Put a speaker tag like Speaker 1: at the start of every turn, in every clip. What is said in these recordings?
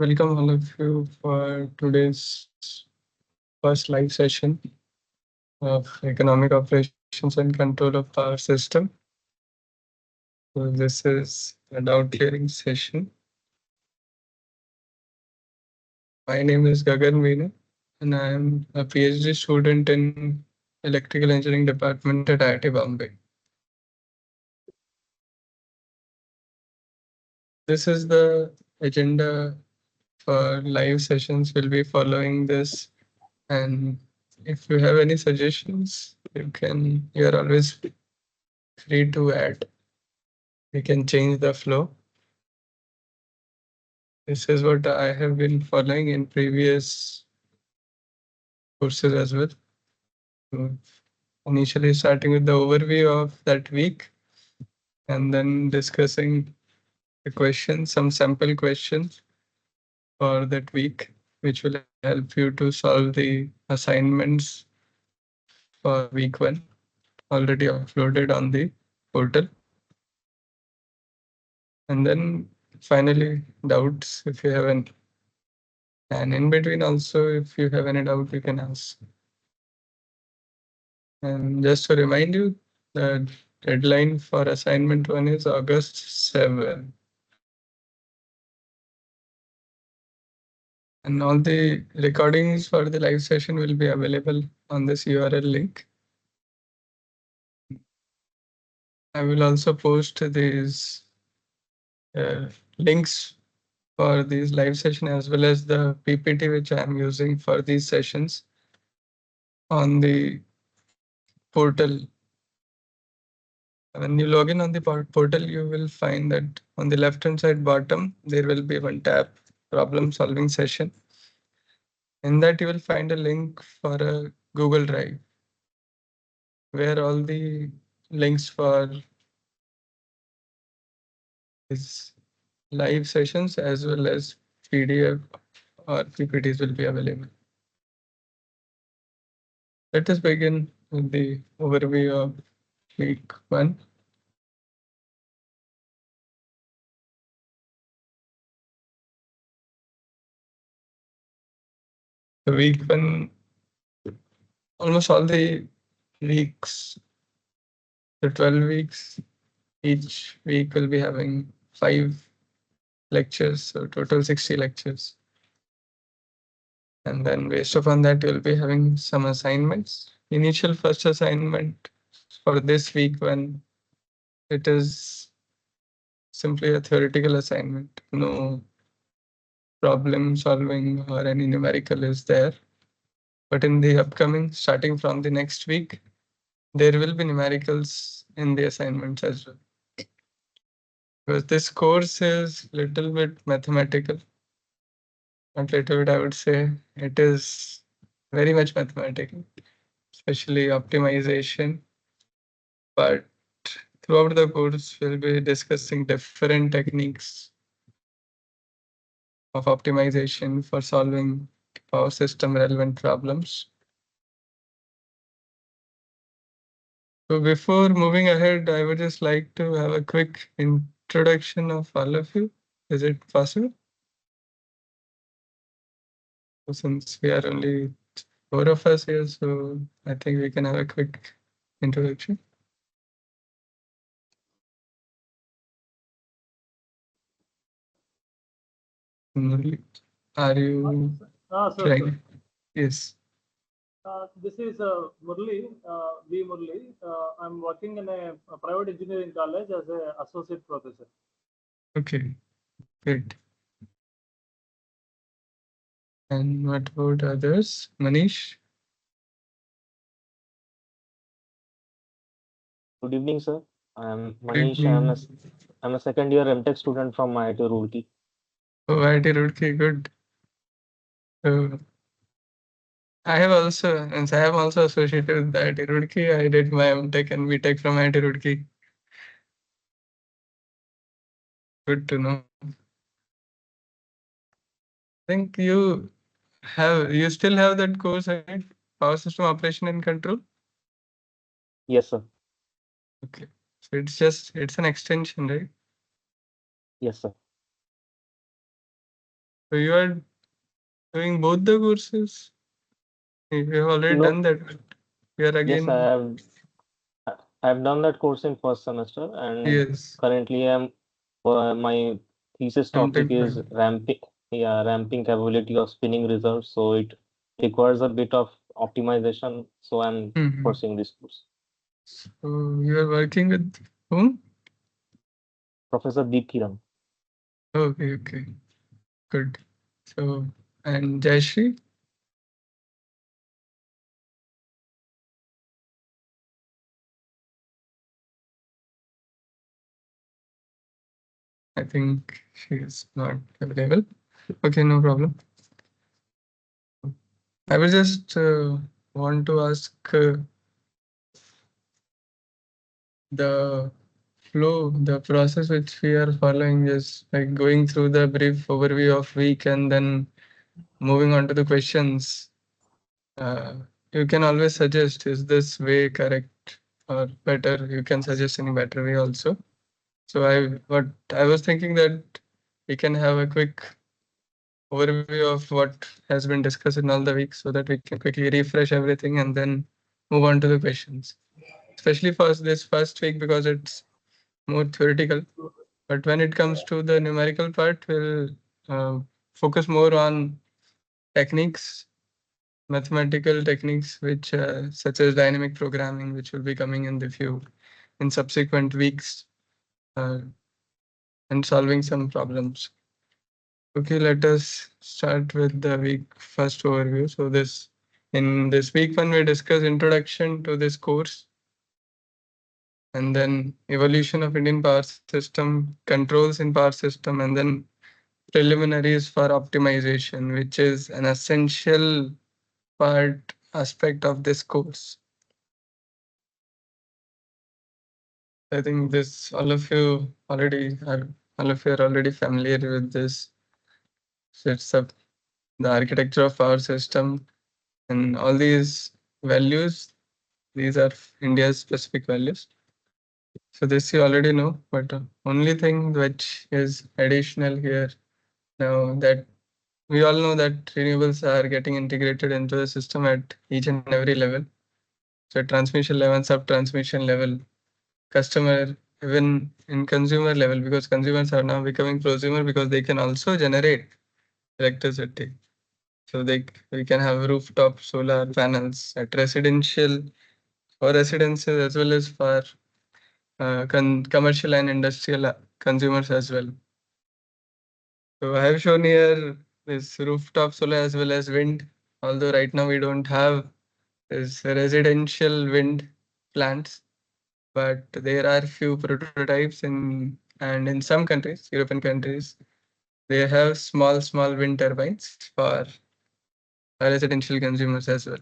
Speaker 1: Welcome all of you for today's first live session of economic operations and control of power system. So this is a doubt clearing session. My name is Gagan Meena and I am a PhD student in Electrical Engineering Department at IIT Bombay. This is the agenda for live sessions. We'll be following this, and if you have any suggestions, you are always free to add. We can change the flow. This is what I have been following in previous courses as well. So initially starting with the overview of that week and then discussing the questions, some sample questions for that week, which will help you to solve the assignments for week 1 already uploaded on the portal. And then finally doubts if you have any. And in between also, if you have any doubt, you can ask. And just to remind you, the deadline for assignment 1 is August 7. And all the recordings for the live session will be available on this URL link. I will also post these links for these live session as well as the PPT which I am using for these sessions on the portal. When you log in on the portal, you will find that on the left hand side bottom, there will be one tab, problem solving session. In that you will find a link for a Google Drive where all the links for these live sessions as well as PDF or PPTs will be available. Let us begin with the overview of week 1. The week 1, almost all the weeks, the 12 weeks, each week will be having 5 lectures, so total 60 lectures. And then based upon that, you'll be having some assignments. Initial first assignment for this week, when it is simply a theoretical assignment, no problem solving or any numerical is there. But in the upcoming, starting from the next week, there will be numericals in the assignments as well. Because this course is little bit mathematical. Not little bit, I would say it is very much mathematical, especially optimization. But throughout the course, we'll be discussing different techniques of optimization for solving power system relevant problems. So before moving ahead, I would just like to have a quick introduction of all of you. Is it possible? Since we are only 4 of us here, so I think we can have a quick introduction. Murli, are you trying? Yes.
Speaker 2: This is Murli, V. Murli. I'm working in a private engineering college as an associate professor.
Speaker 1: Okay, great. And what about others? Manish?
Speaker 3: Good evening, sir. I'm
Speaker 1: Good
Speaker 3: Manish.
Speaker 1: evening.
Speaker 3: I'm a second year MTech student from IIT Roorkee.
Speaker 1: Oh, IIT Roorkee, good. So I have also, and I am also associated with the IIT Roorkee. I did my MTech and BTech from IIT Roorkee. Good to know. I think you still have that course, right? Power system operation and control.
Speaker 3: Yes, sir.
Speaker 1: Okay, so it's an extension, right?
Speaker 3: Yes, sir.
Speaker 1: So you are doing both the courses? You have already
Speaker 3: No,
Speaker 1: done that. You are
Speaker 3: yes,
Speaker 1: again.
Speaker 3: I've done that course in first semester, and
Speaker 1: Yes.
Speaker 3: currently my thesis topic
Speaker 1: MTech
Speaker 3: is
Speaker 1: plan.
Speaker 3: ramping capability of spinning reserves. So it requires a bit of optimization. So I'm
Speaker 1: Mhm.
Speaker 3: pursuing this course.
Speaker 1: So you are working with whom?
Speaker 3: Professor Deep Kiran.
Speaker 1: Okay, okay, good. So, and Jayashree, I think she is not available. Okay, no problem. I will just want to ask the flow, the process which we are following is like going through the brief overview of week and then moving on to the questions. Uh, you can always suggest, is this way correct or better? You can suggest any better way also. So what I was thinking that we can have a quick overview of what has been discussed in all the weeks so that we can quickly refresh everything and then move on to the questions. Especially for this first week because it's more theoretical. But when it comes to the numerical part, we'll uh, focus more on techniques, mathematical techniques, which such as dynamic programming, which will be coming in the few in subsequent weeks, uh, and solving some problems. Okay, let us start with the week first overview. So in this week one, we discuss introduction to this course and then evolution of Indian power system, controls in power system, and then preliminaries for optimization, which is an essential part aspect of this course. I think this all of you are already familiar with this. Sets up the architecture of our system and all these values. These are India's specific values. So this you already know, but only thing which is additional here now that we all know that renewables are getting integrated into the system at each and every level. So at transmission level, sub-transmission level, customer, even in consumer level, because consumers are now becoming prosumer because they can also generate electricity. So we can have rooftop solar panels at residential for residences as well as for commercial and industrial consumers as well. So I have shown here this rooftop solar as well as wind. Although right now we don't have this residential wind plants, but there are few prototypes in some countries, European countries, they have small wind turbines for residential consumers as well.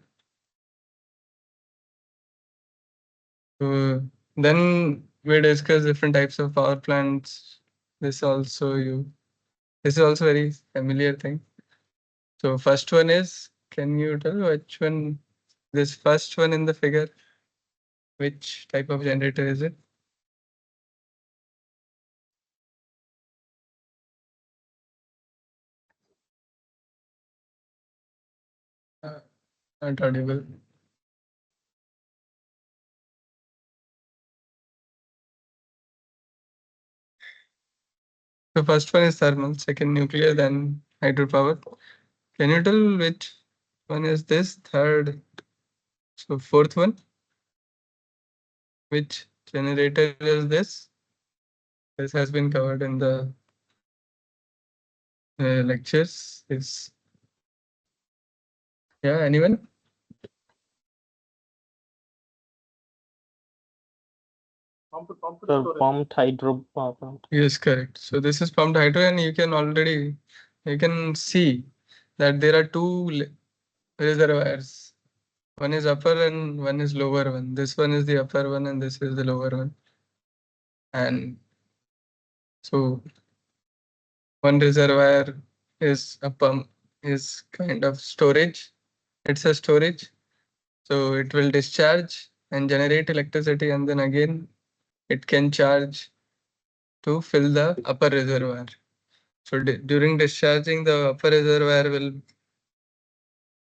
Speaker 1: So then we discuss different types of power plants. This also you this is also very familiar thing. So first one is, can you tell which one, this first one in the figure, which type of generator is it? Uh, Not audible. So first one is thermal, second nuclear, then hydropower. Can you tell which one is this? Third, so fourth one, which generator is this? This has been covered in the lectures. Is yeah, anyone?
Speaker 2: Pumped
Speaker 3: The
Speaker 2: storage.
Speaker 3: pumped hydro power plant.
Speaker 1: Yes, correct. So this is pumped hydro, and you can see that there are reservoirs. One is upper and one is lower one. This one is the upper one and this is the lower one. And so one reservoir is a pump, is kind of storage. It's a storage. So it will discharge and generate electricity, and then again it can charge to fill the upper reservoir. So during discharging, the upper reservoir will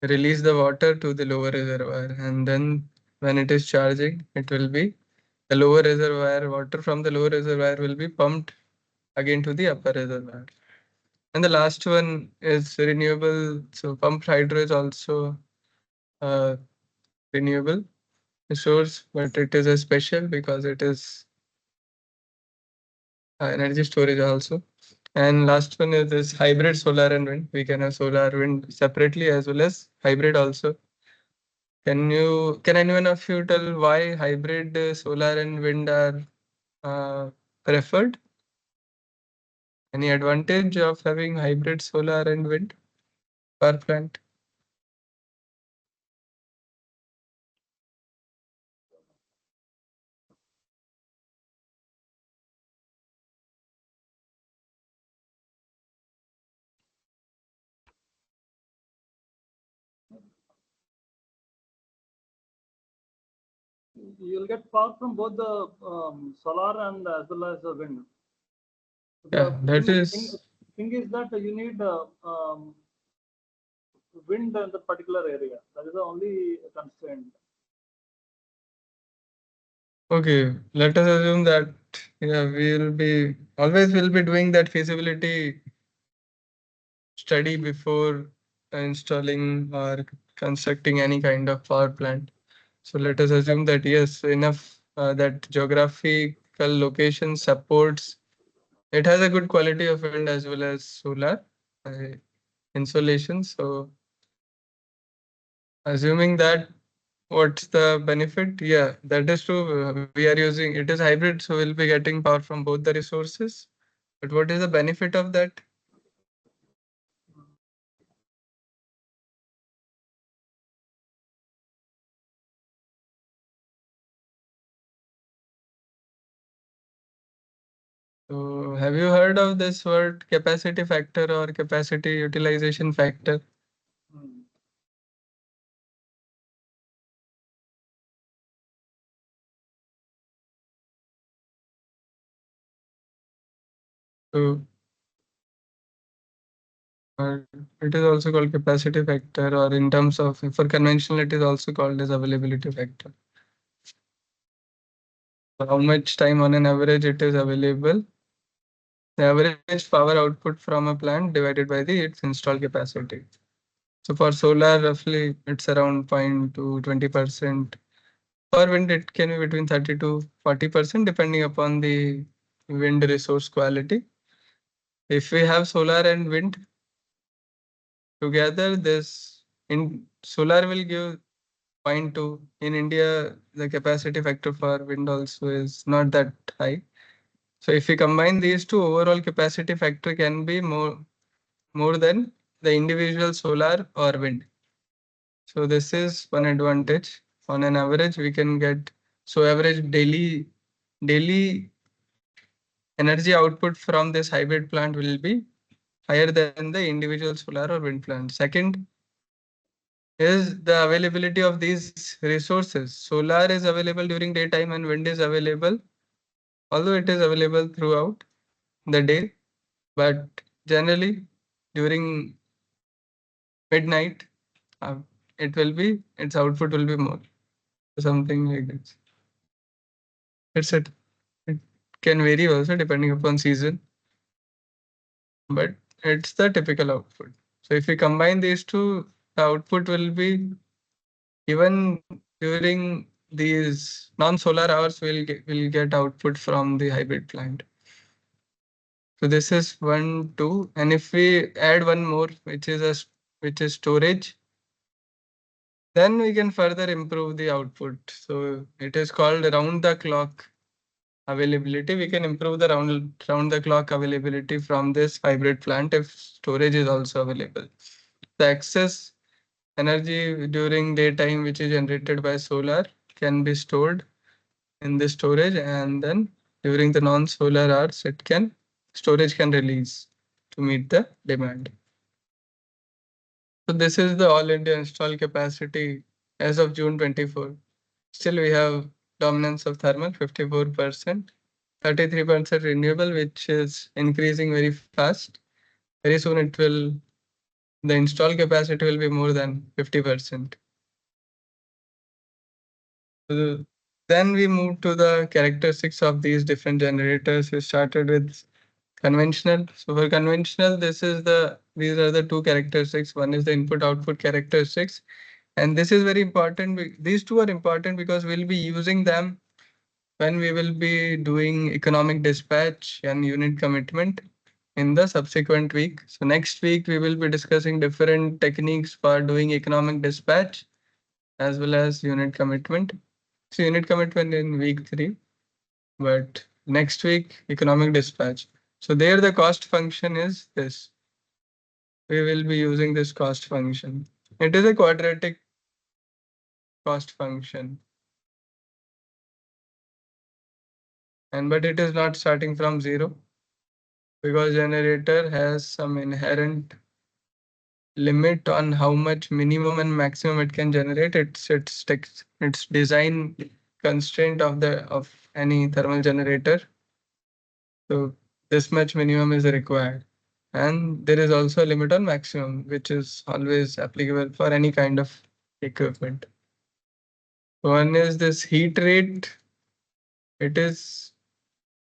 Speaker 1: release the water to the lower reservoir, and then when it is charging, it will be the lower reservoir water from the lower reservoir will be pumped again to the upper reservoir. And the last one is renewable. So pumped hydro is also a renewable resource, but it is a special because it is energy storage also. And last one is this hybrid solar and wind. We can have solar wind separately as well as hybrid also. Can anyone of you tell why hybrid solar and wind are preferred? Any advantage of having hybrid solar and wind power plant?
Speaker 2: You'll get power from both the solar and as well as the wind.
Speaker 1: Yeah, that
Speaker 2: The
Speaker 1: is
Speaker 2: thing is that you need wind in the particular area. That is the only constraint.
Speaker 1: okay. Let us assume that yeah, we will be doing that feasibility study before installing or constructing any kind of power plant. So let us assume that yes, enough that geographical location supports. It has a good quality of wind as well as solar uh, insolation. So assuming that, what's the benefit? Yeah, that is true. We are using it is hybrid, so we'll be getting power from both the resources. But what is the benefit of that? So have you heard of this word capacity factor or capacity utilization factor?
Speaker 2: Hmm.
Speaker 1: So uh, it is also called capacity factor, or in terms of for conventional, it is also called as availability factor. So how much time on an average it is available? The average power output from a plant divided by the its installed capacity. So for solar, roughly it's around 0 to 20%. For wind, it can be between 30 to 40% depending upon the wind resource quality. If we have solar and wind together, this in solar will give zero point 0.2. In India, the capacity factor for wind also is not that high. So if we combine these two, overall capacity factor can be more than the individual solar or wind. So this is one advantage. On an average, we can get so average daily energy output from this hybrid plant will be higher than the individual solar or wind plant. Second is the availability of these resources. Solar is available during daytime and wind is available, although it is available throughout the day, but generally during midnight, uh, its output will be more, something like this. It can vary also depending upon season, but it's the typical output. So if we combine these two, the output will be even during these non-solar hours, will get output from the hybrid plant. So this is one, two, and if we add one more, which is storage, then we can further improve the output. So it is called round the clock availability. We can improve the round the clock availability from this hybrid plant if storage is also available. The excess energy during daytime, which is generated by solar, can be stored in the storage, and then during the non-solar hours, storage can release to meet the demand. So this is the all India installed capacity as of June 24. Still, we have dominance of thermal 54%, 33% renewable, which is increasing very fast. very soon it will, the install capacity will be more than 50%. So then we move to the characteristics of these different generators. We started with conventional. So for conventional, these are the two characteristics. One is the input output characteristics. And this is very important. These two are important because we'll be using them when we will be doing economic dispatch and unit commitment in the subsequent week. So next week, we will be discussing different techniques for doing economic dispatch as well as unit commitment. So unit commitment in week 3, but next week, economic dispatch. So there the cost function is this. We will be using this cost function. It is a quadratic cost function. And but it is not starting from 0 because generator has some inherent limit on how much minimum and maximum it can generate. It's design constraint of any thermal generator. So this much minimum is required. And there is also a limit on maximum, which is always applicable for any kind of equipment. One is this heat rate. It is,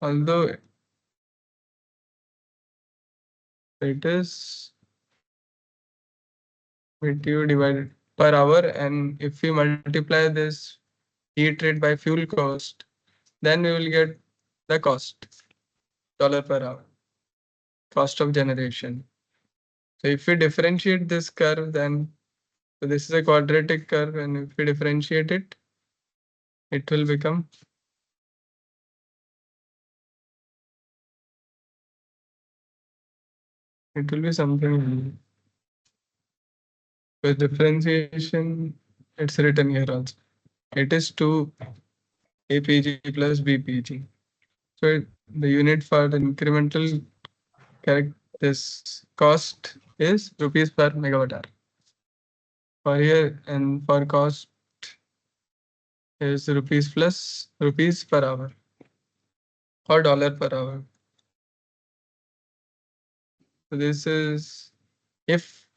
Speaker 1: although it is BTU divided per hour, and if we multiply this heat rate by fuel cost, then we will get the cost, dollar per hour, cost of generation. So if we differentiate this curve, then so this is a quadratic curve, and if we differentiate it, it will become it will be something with differentiation. It's written here also. It is 2 APG plus BPG. So the unit for the incremental this cost is rupees per megawatt hour. For here and for cost is rupees plus rupees per hour or dollar per hour. So this is, if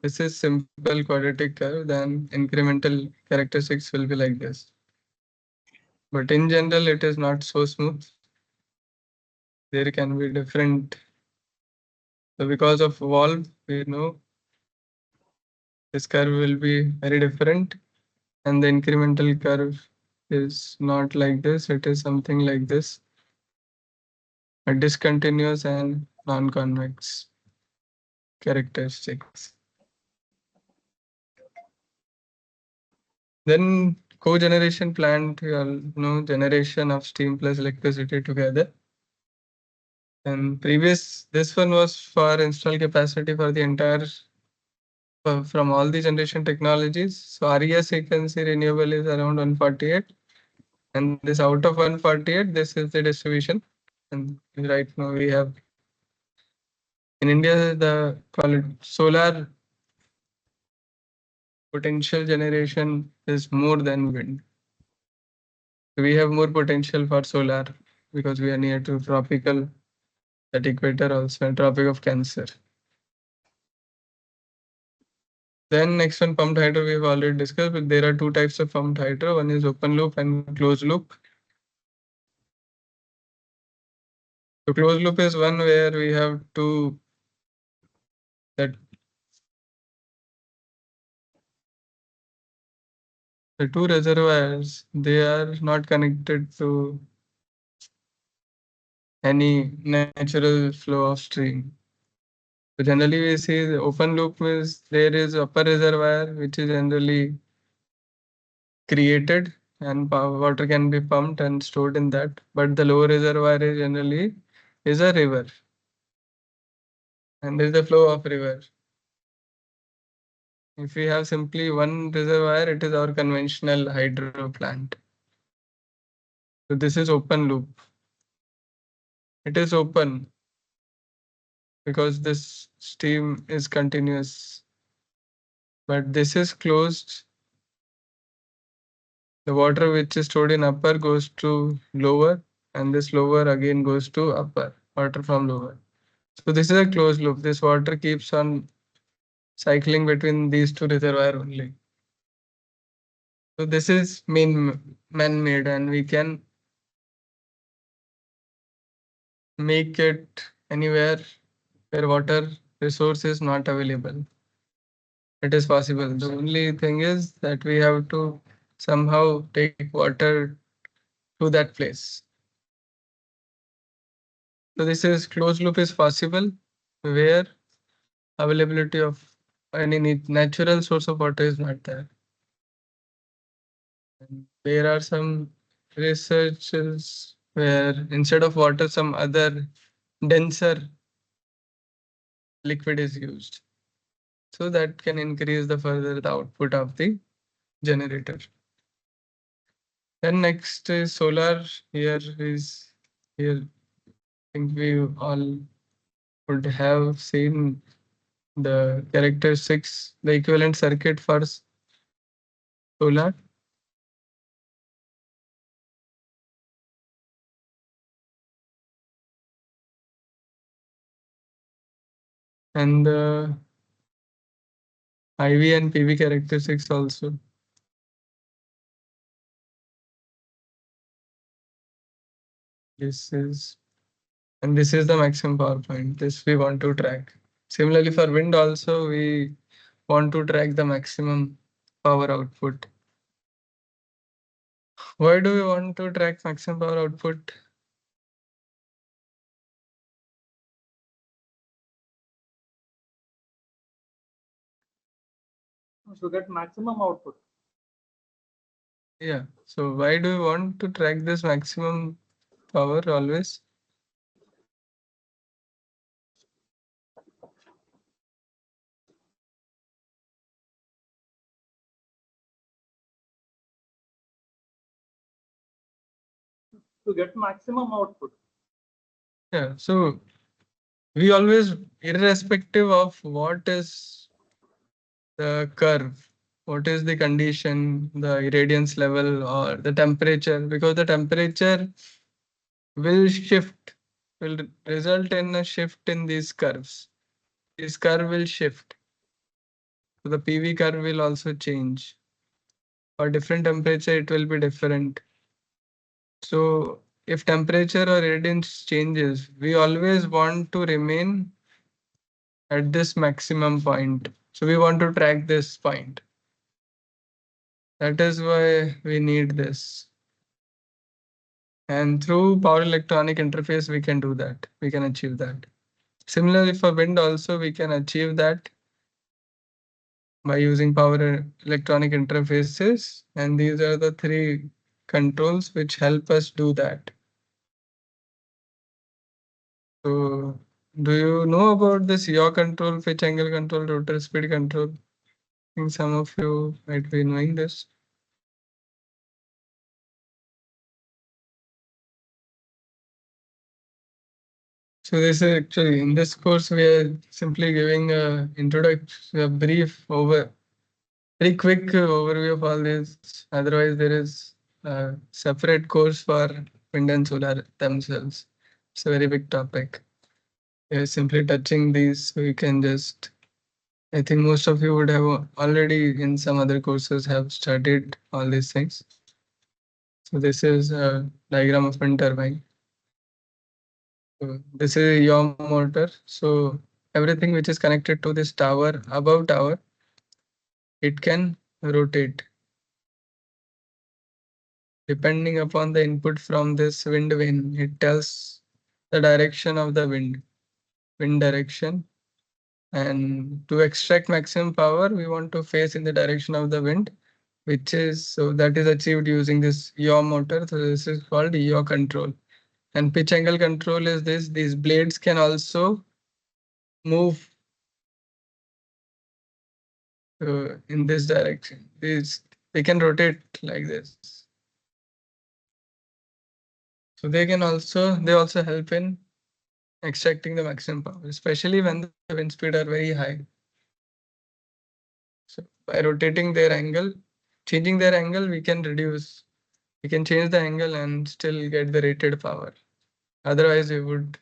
Speaker 1: this is simple quadratic curve, then incremental characteristics will be like this. But in general, it is not so smooth. There can be different. So because of valve, we know this curve will be very different, and the incremental curve is not like this. It is something like this, a discontinuous and non-convex characteristics. Then cogeneration plant, you all know, generation of steam plus electricity together. And this one was for install capacity for the entire, from all the generation technologies. So RES frequency renewable is around 148. And this out of 148, this is the distribution. And right now we have, in India, the call it solar potential generation is more than wind. We have more potential for solar because we are near to tropical, at equator also, and Tropic of Cancer. Then next one, pumped hydro, we have already discussed, but there are two types of pumped hydro. One is open loop and closed loop. So closed loop is one where we have that the two reservoirs, they are not connected to any natural flow of stream. So generally we see the open loop means there is upper reservoir which is generally created and water can be pumped and stored in that. But the lower reservoir is generally is a river. And there is the flow of river. If we have simply one reservoir, it is our conventional hydro plant. So this is open loop. It is open because this stream is continuous. But this is closed. The water which is stored in upper goes to lower, and this lower again goes to upper, water from lower. So this is a closed loop. This water keeps on cycling between these two reservoirs only. So this is man-made, and we can make it anywhere where water resource is not available. It is possible. The only thing is that we have to somehow take water to that place. So this is closed loop is possible where availability of any natural source of water is not there. And there are some researches where instead of water, some other denser liquid is used. So that can increase the further the output of the generator. Then next is solar. Here. I think we all would have seen the characteristics, the equivalent circuit for solar. And the IV and PV characteristics also. This is and this is the maximum power point. This we want to track. Similarly for wind also we want to track the maximum power output. Why do we want to track maximum power output?
Speaker 2: To get maximum output.
Speaker 1: Yeah. So why do we want to track this maximum power always?
Speaker 2: To get maximum output.
Speaker 1: Yeah. So we always, irrespective of what is the curve, what is the condition, the irradiance level or the temperature, because the temperature will shift, will result in a shift in these curves. This curve will shift. So the PV curve will also change. For different temperature, it will be different. So if temperature or irradiance changes, we always want to remain at this maximum point. So we want to track this point. That is why we need this. And through power electronic interface, we can do that. We can achieve that. Similarly, for wind also, we can achieve that by using power electronic interfaces. And these are the three controls which help us do that. So do you know about this yaw control, pitch angle control, rotor speed control? I think some of you might be knowing this. So this is actually in this course we are simply giving a introduction, a brief very quick overview of all this. Otherwise, there is a separate course for wind and solar themselves. It's a very big topic. We are simply touching these, so you can just. I think most of you would have already in some other courses have studied all these things. So this is a diagram of wind turbine. So this is your motor. So everything which is connected to this tower, above tower, it can rotate depending upon the input from this wind vane. It tells the direction of the wind direction. And to extract maximum power, we want to face in the direction of the wind, which is so that is achieved using this yaw motor. So this is called yaw control. And pitch angle control is this. These blades can also move in this direction. They can rotate like this. So they also help in extracting the maximum power, especially when the wind speed are very high. So by rotating their angle, changing their angle, we can change the angle and still get the rated power. Otherwise, we would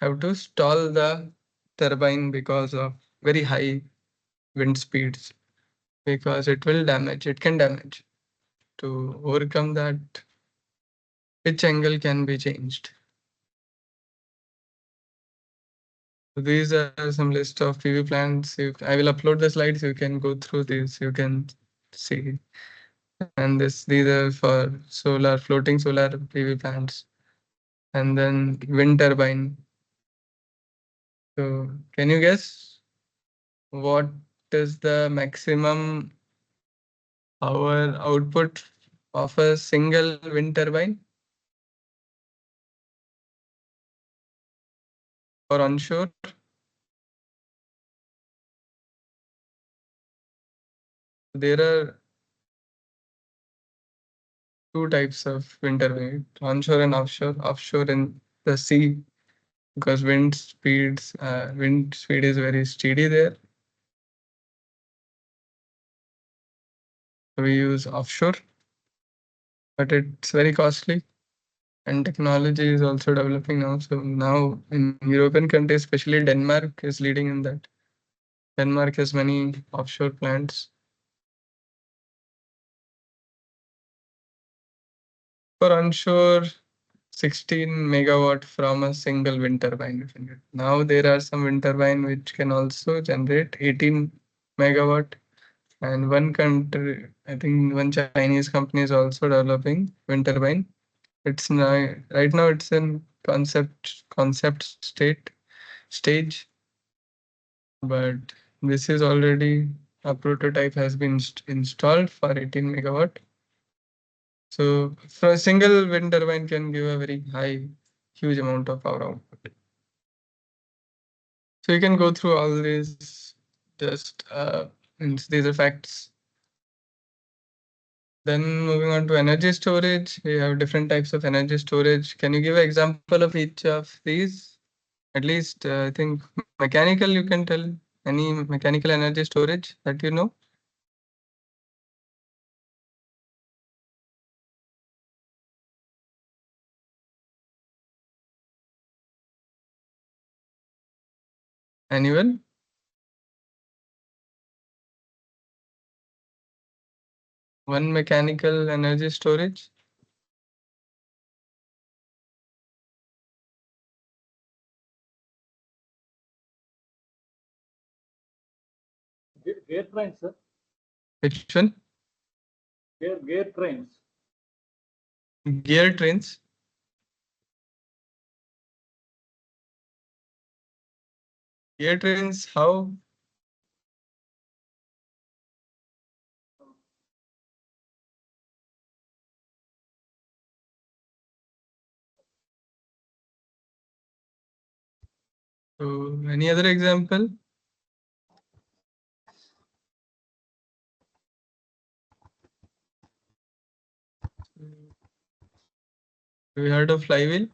Speaker 1: have to stall the turbine because of very high wind speeds, because it will damage, it can damage. To overcome that, pitch angle can be changed. So these are some list of PV plants. I will upload the slides. You can go through these. You can see. And these are for floating solar PV plants, and then wind turbine. So can you guess what is the maximum power output of a single wind turbine or onshore? There are two types of wind turbine, onshore and offshore. Offshore in the sea, because wind speed is very steady there. We use offshore, but it's very costly, and technology is also developing now. So now in European countries, especially Denmark is leading in that. Denmark has many offshore plants. For onshore, 16 megawatt from a single wind turbine you can get. Now there are some wind turbine which can also generate 18 megawatt. And one country, I think one Chinese company is also developing wind turbine. It's now, right now it's in concept stage, but this is already a prototype has been installed for 18 megawatt. So for a single wind turbine can give a very huge amount of power output. So you can go through all these, just and these are facts. Then moving on to energy storage, we have different types of energy storage. Can you give an example of each of these? At least I think mechanical, you can tell any mechanical energy storage that you know. Anyone? One mechanical energy storage?
Speaker 2: Gear trains, sir.
Speaker 1: Which one?
Speaker 2: Gear trains.
Speaker 1: Gear trains. Gear trains, how? So any other example? Have you heard of flywheel?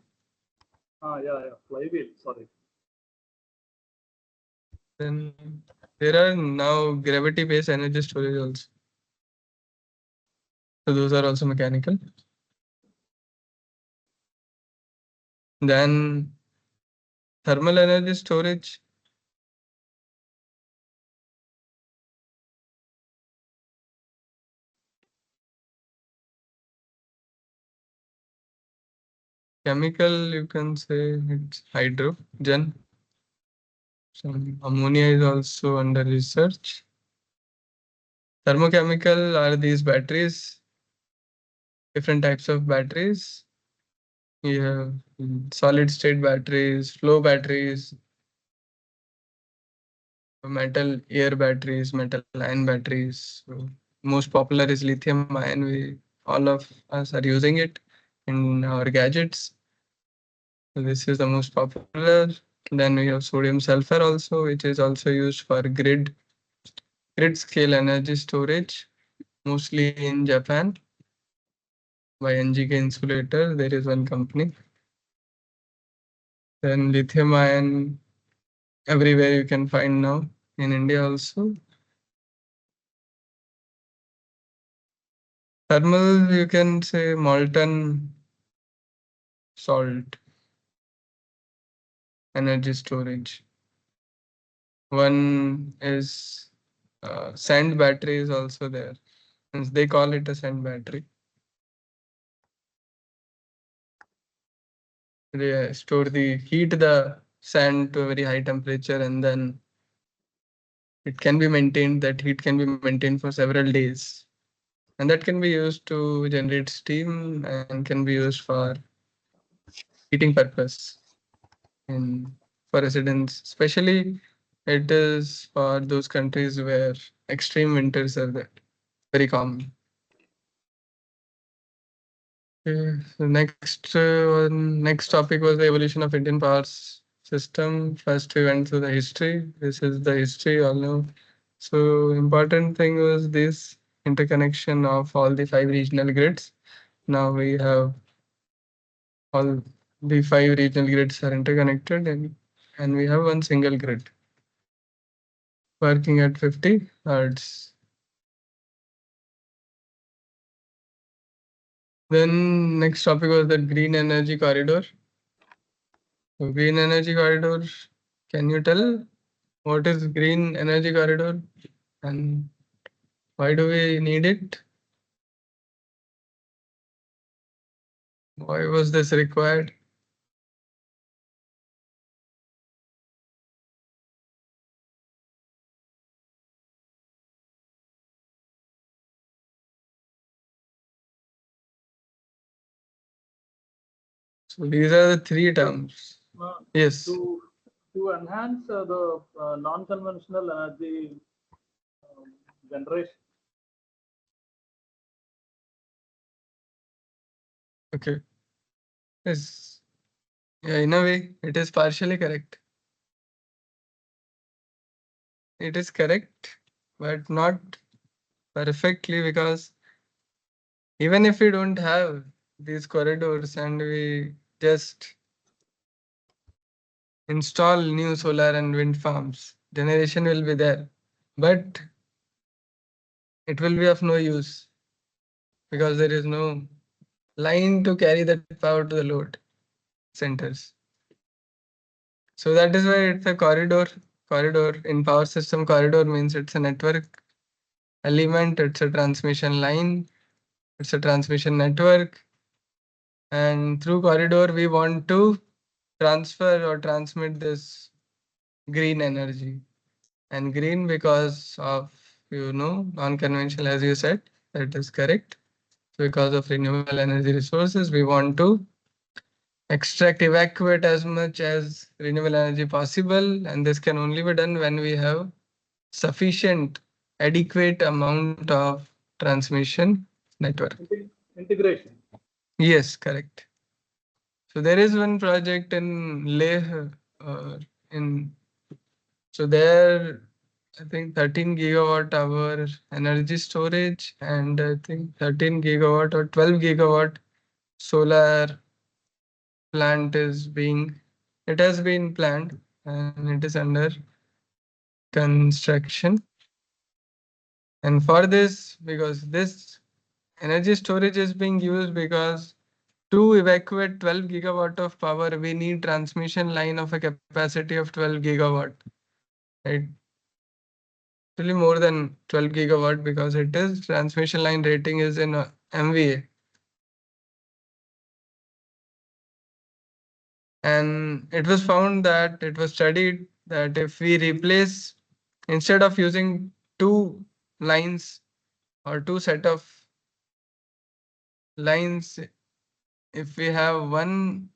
Speaker 2: Yeah, flywheel, sorry.
Speaker 1: Then there are now gravity-based energy storage also. So those are also mechanical. Then thermal energy storage. Chemical, you can say it's hydrogen. Some ammonia is also under research. Thermochemical are these batteries, different types of batteries. We have solid state batteries, flow batteries, metal air batteries, metal ion batteries. So most popular is lithium ion. All of us are using it in our gadgets. So this is the most popular. Then we have sodium sulfur also, which is also used for grid scale energy storage, mostly in Japan by NGK Insulator. There is one company. Then lithium ion, everywhere you can find now, in India also. Thermal, you can say molten salt. energy storage. One is sand battery is also there. Hence they call it a sand battery. They store the heat the sand to a very high temperature, and then it can be maintained. That heat can be maintained for several days, and that can be used to generate steam and can be used for heating purpose in for residents. Especially, it is for those countries where extreme winters are there, very common. Okay, so next topic was the evolution of Indian power system. First, we went through the history. This is the history, all know. So important thing was this interconnection of all the 5 regional grids. Now we have all the 5 regional grids are interconnected, and we have one single grid working at 50 hertz. Then next topic was the green energy corridor. So green energy corridor, can you tell what is green energy corridor and why do we need it? Why was this required? So these are the three terms. Yes.
Speaker 2: To enhance the non-conventional energy generation.
Speaker 1: Okay. Yes. Yeah, in a way, it is partially correct. It is correct, but not perfectly, because even if we don't have these corridors and we just install new solar and wind farms, generation will be there, but it will be of no use because there is no line to carry that power to the load centers. So that is why it's a corridor. Corridor in power system, corridor means it's a network element, it's a transmission line, it's a transmission network. And through corridor, we want to transfer or transmit this green energy. And green because of, non-conventional, as you said, that is correct. Because of renewable energy resources, we want to extract, evacuate as much as renewable energy possible. And this can only be done when we have sufficient, adequate amount of transmission network.
Speaker 2: Integration.
Speaker 1: Yes, correct. So there is one project in Leh, in so there I think 13 gigawatt hour energy storage, and I think 13 gigawatt or 12 gigawatt solar plant it has been planned and it is under construction. And for this, because this energy storage is being used because to evacuate 12 gigawatt of power, we need transmission line of a capacity of 12 gigawatt. Right? Actually, more than 12 gigawatt because it is transmission line rating is in MVA. And it was found that it was studied that if we replace, instead of using two lines or two set of lines, if we have one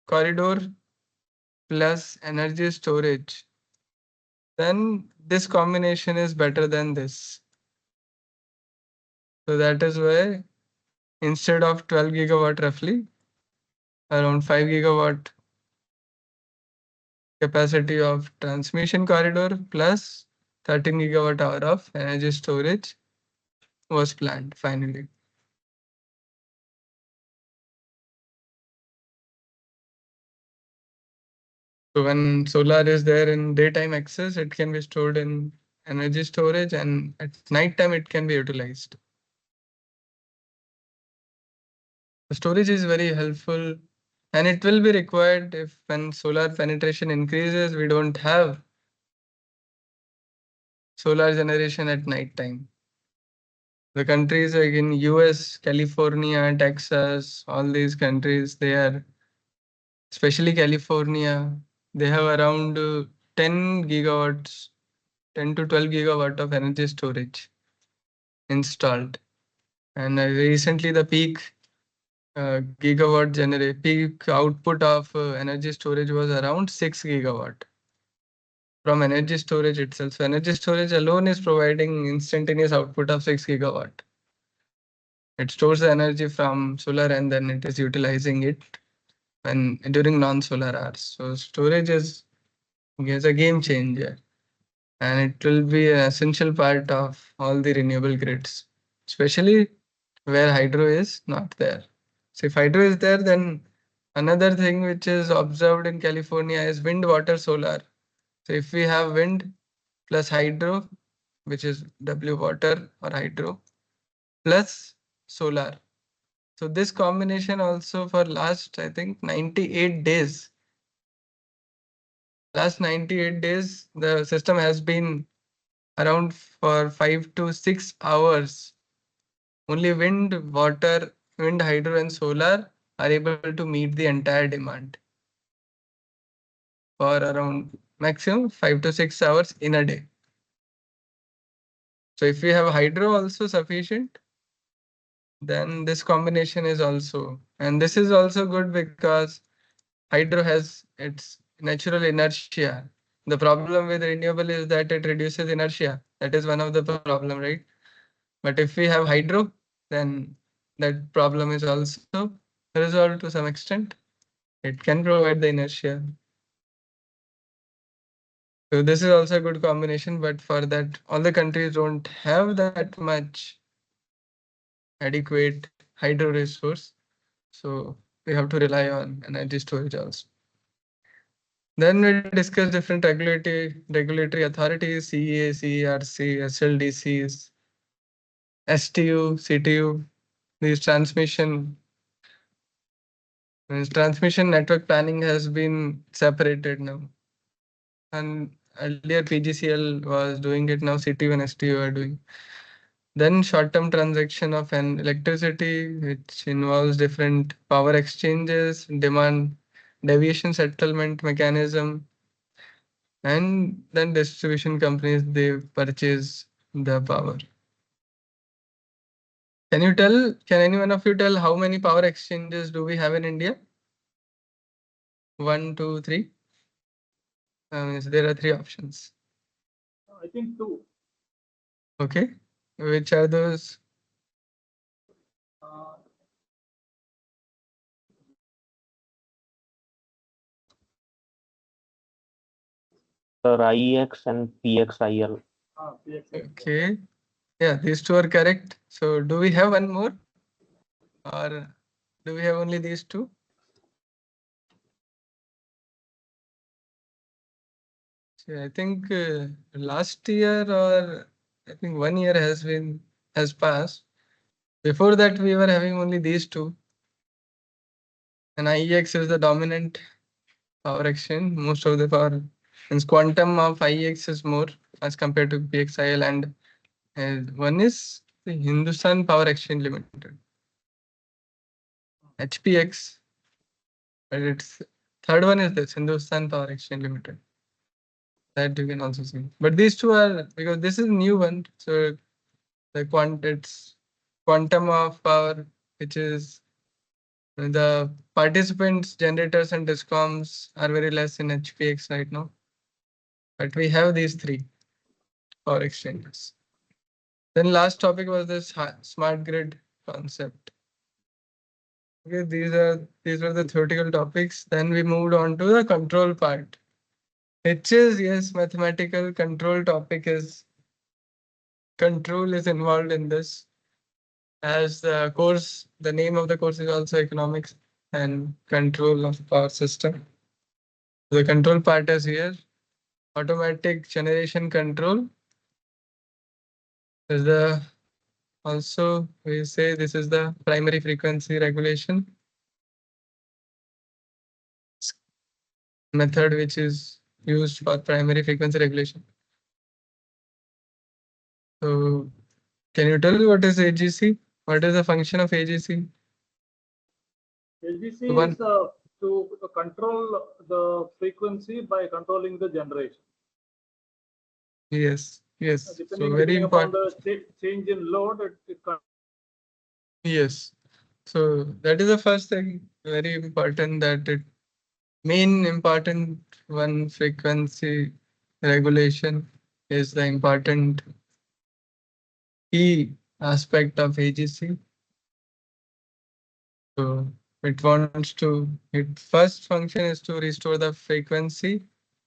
Speaker 1: corridor plus energy storage, then this combination is better than this. So that is why instead of 12 gigawatt roughly, around 5 gigawatt capacity of transmission corridor plus 13 gigawatt hour of energy storage was planned finally. So when solar is there in daytime access, it can be stored in energy storage, and at night time it can be utilized. The storage is very helpful And it will be required if when solar penetration increases, we don't have solar generation at night time. The countries like in US, California, Texas, all these countries, they are, especially California, they have around 10 gigawatts, 10 to 12 gigawatt of energy storage installed. And recently the peak peak output of energy storage was around 6 gigawatt from energy storage itself. So energy storage alone is providing instantaneous output of 6 gigawatt. It stores the energy from solar and then it is utilizing it when during non-solar hours. So storage is a game changer, and it will be an essential part of all the renewable grids, especially where hydro is not there. So if hydro is there, then another thing which is observed in California is wind, water, solar. So if we have wind plus hydro, which is W water or hydro, plus solar. So this combination also for last, I think 98 days, last 98 days, the system has been around for 5 to 6 hours. Only wind, hydro and solar are able to meet the entire demand for around maximum 5 to 6 hours in a day. So if we have hydro also sufficient, then this combination is also, and this is also good because hydro has its natural inertia. The problem with renewable is that it reduces inertia. That is one of the problem, right? But if we have hydro, then that problem is also resolved to some extent. It can provide the inertia. So this is also a good combination, but for that, all the countries don't have that much adequate hydro resource. So we have to rely on energy storage also. Then we discuss different regulatory authorities, CEA, CERC, SLDCs, STU, CTU, these transmission network planning has been separated now. And earlier PGCL was doing it, now CTU and STU are doing. Then short-term transaction of an electricity, which involves different power exchanges, demand deviation settlement mechanism, and then distribution companies, they purchase the power. Can any one of you tell how many power exchanges do we have in India? 1, 2, 3. There are three options.
Speaker 2: I think two.
Speaker 1: Okay, which are those?
Speaker 2: Uh,
Speaker 3: Sir, IEX and PXIL.
Speaker 2: PXL.
Speaker 1: Okay, yeah, these two are correct. So do we have one more, or do we have only these two? So I think last year, or I think 1 year has passed. Before that, we were having only these two, and IEX is the dominant power exchange. Most of the power, and quantum of IEX is more as compared to PXIL, and one is the Hindustan Power Exchange Limited, HPX, but its third one is this Hindustan Power Exchange Limited. That you can also see. But these two are, because this is new one, so it's quantum of power, which is the participants, generators, and discoms are very less in HPX right now. But we have these three power exchanges. Then last topic was this smart grid concept. Okay, these were the theoretical topics. Then we moved on to the control part, which is, yes, mathematical control topic is control is involved in this. As the name of the course is also economics and control of power system. The control part is here. Automatic generation control is the, also we say this is the primary frequency regulation. method which is used for primary frequency regulation. So can you tell me what is AGC? What is the function of AGC?
Speaker 2: AGC
Speaker 1: One,
Speaker 2: is to control the frequency by controlling the generation.
Speaker 1: yes, yes. So very
Speaker 2: Depending upon
Speaker 1: important.
Speaker 2: the change in load, it
Speaker 1: Yes. So that is the first thing, very important that it main important one frequency regulation is the important key aspect of AGC. So it wants to, its first function is to restore the frequency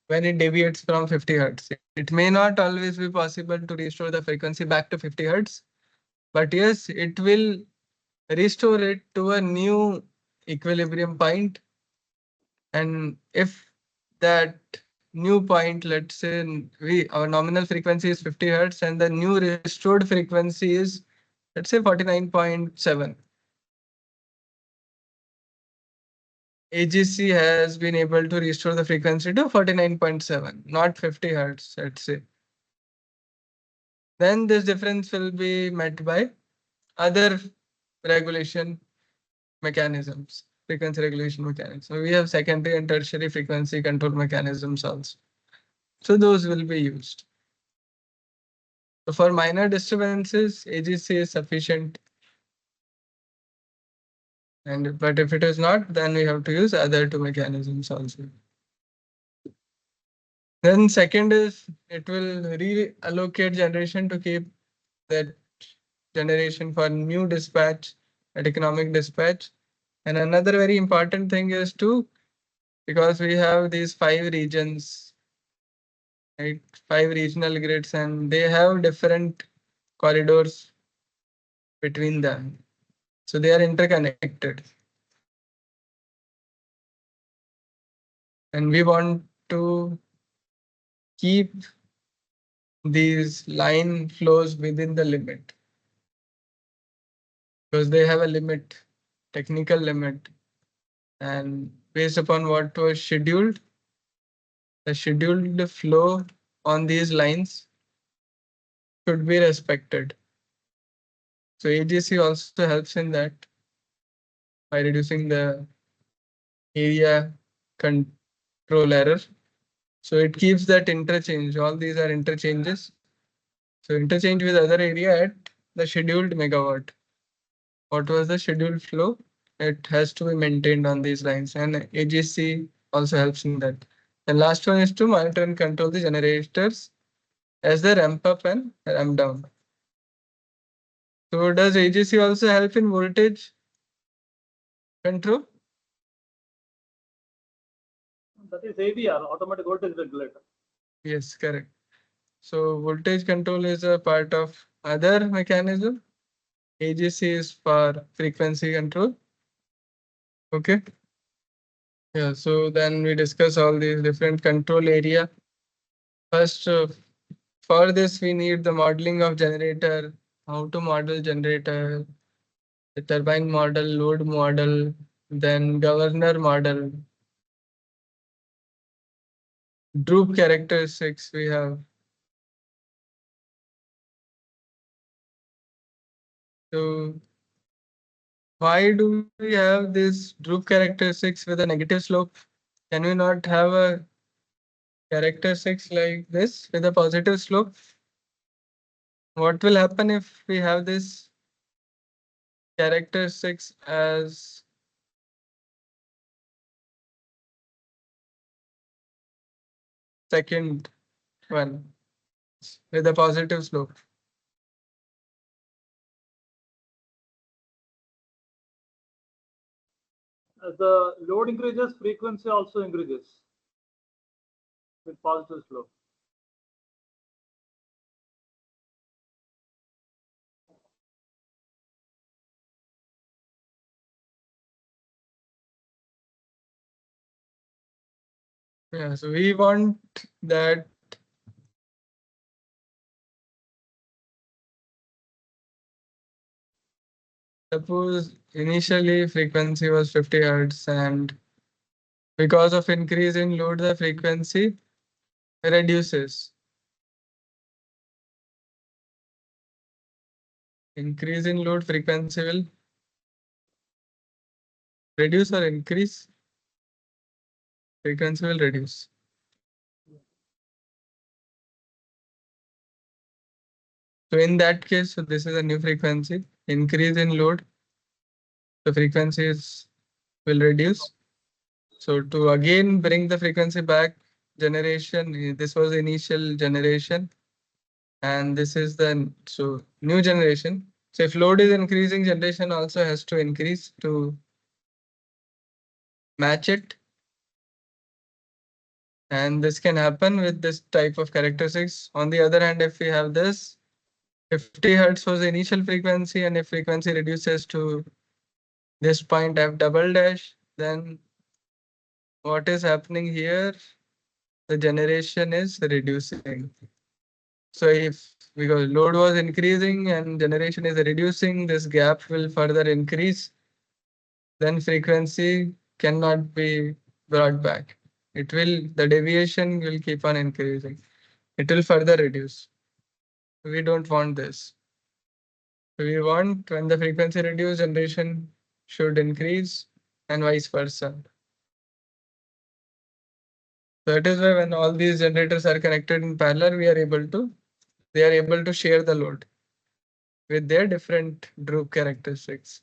Speaker 1: when it deviates from 50 hertz. It may not always be possible to restore the frequency back to 50 hertz, but yes, it will restore it to a new equilibrium point. And if that new point, let's say our nominal frequency is 50 hertz and the new restored frequency is, let's say 49.7. AGC has been able to restore the frequency to 49.7, not 50 hertz, let's say. Then this difference will be met by other regulation mechanisms, frequency regulation mechanisms. So we have secondary and tertiary frequency control mechanisms also. So those will be used. So for minor disturbances, AGC is sufficient. And but if it is not, then we have to use other two mechanisms also. Then second is it will reallocate generation to keep that generation for new dispatch at economic dispatch. And another very important thing is to, because we have these 5 regions, right? 5 regional grids, and they have different corridors between them. So they are interconnected. And we want to keep these line flows within the limit because they have a limit, technical limit, and based upon what was scheduled, the scheduled flow on these lines should be respected. So AGC also helps in that by reducing the area control error. So it keeps that interchange. All these are interchanges. So interchange with other area at the scheduled megawatt. What was the scheduled flow? It has to be maintained on these lines, and AGC also helps in that. The last one is to monitor and control the generators as they ramp up and ramp down. So does AGC also help in voltage control?
Speaker 2: that is AVR, automatic voltage regulator.
Speaker 1: Yes, correct. So voltage control is a part of other mechanism. AGC is for frequency control. Okay. Yeah, so then we discuss all these different control area. First, for this, we need the modeling of generator, how to model generator, the turbine model, load model, then governor model, droop characteristics we have. So why do we have this droop characteristics with a negative slope? Can we not have a characteristics like this with a positive slope? What will happen if we have this characteristics as second one with a positive slope?
Speaker 2: As the load increases, frequency also increases with positive slope.
Speaker 1: Yeah, so we want that suppose initially frequency was 50 hertz and Because of increase in load, the frequency reduces. Increase in load, frequency will reduce or increase? Frequency will reduce. So in that case, so this is a new frequency. Increase in load, the frequencies will reduce. So to again bring the frequency back, generation, this was the initial generation, and this is the so new generation. So if load is increasing, generation also has to increase to match it. And this can happen with this type of characteristics. On the other hand, if we have this, 50 hertz was the initial frequency, and if frequency reduces to this point f double dash, then what is happening here? The generation is reducing. So if because load was increasing and generation is reducing, this gap will further increase. Then frequency cannot be brought back. The deviation will keep on increasing. It will further reduce. We don't want this. We want when the frequency reduces, generation should increase and vice versa. That is why when all these generators are connected in parallel, they are able to share the load with their different group characteristics.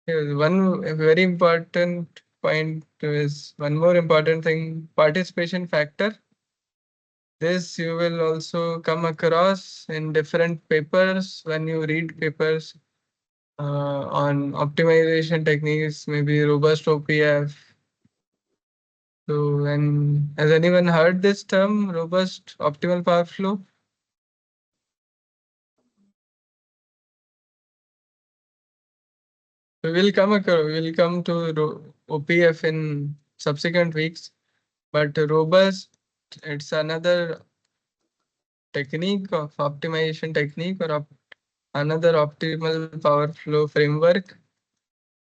Speaker 1: One very important point is one more important thing, participation factor. This you will also come across in different papers when you read papers on optimization techniques, maybe robust OPF. So, and has anyone heard this term, robust optimal power flow? We'll come to OPF in subsequent weeks, but robust, it's another technique of optimization technique or another optimal power flow framework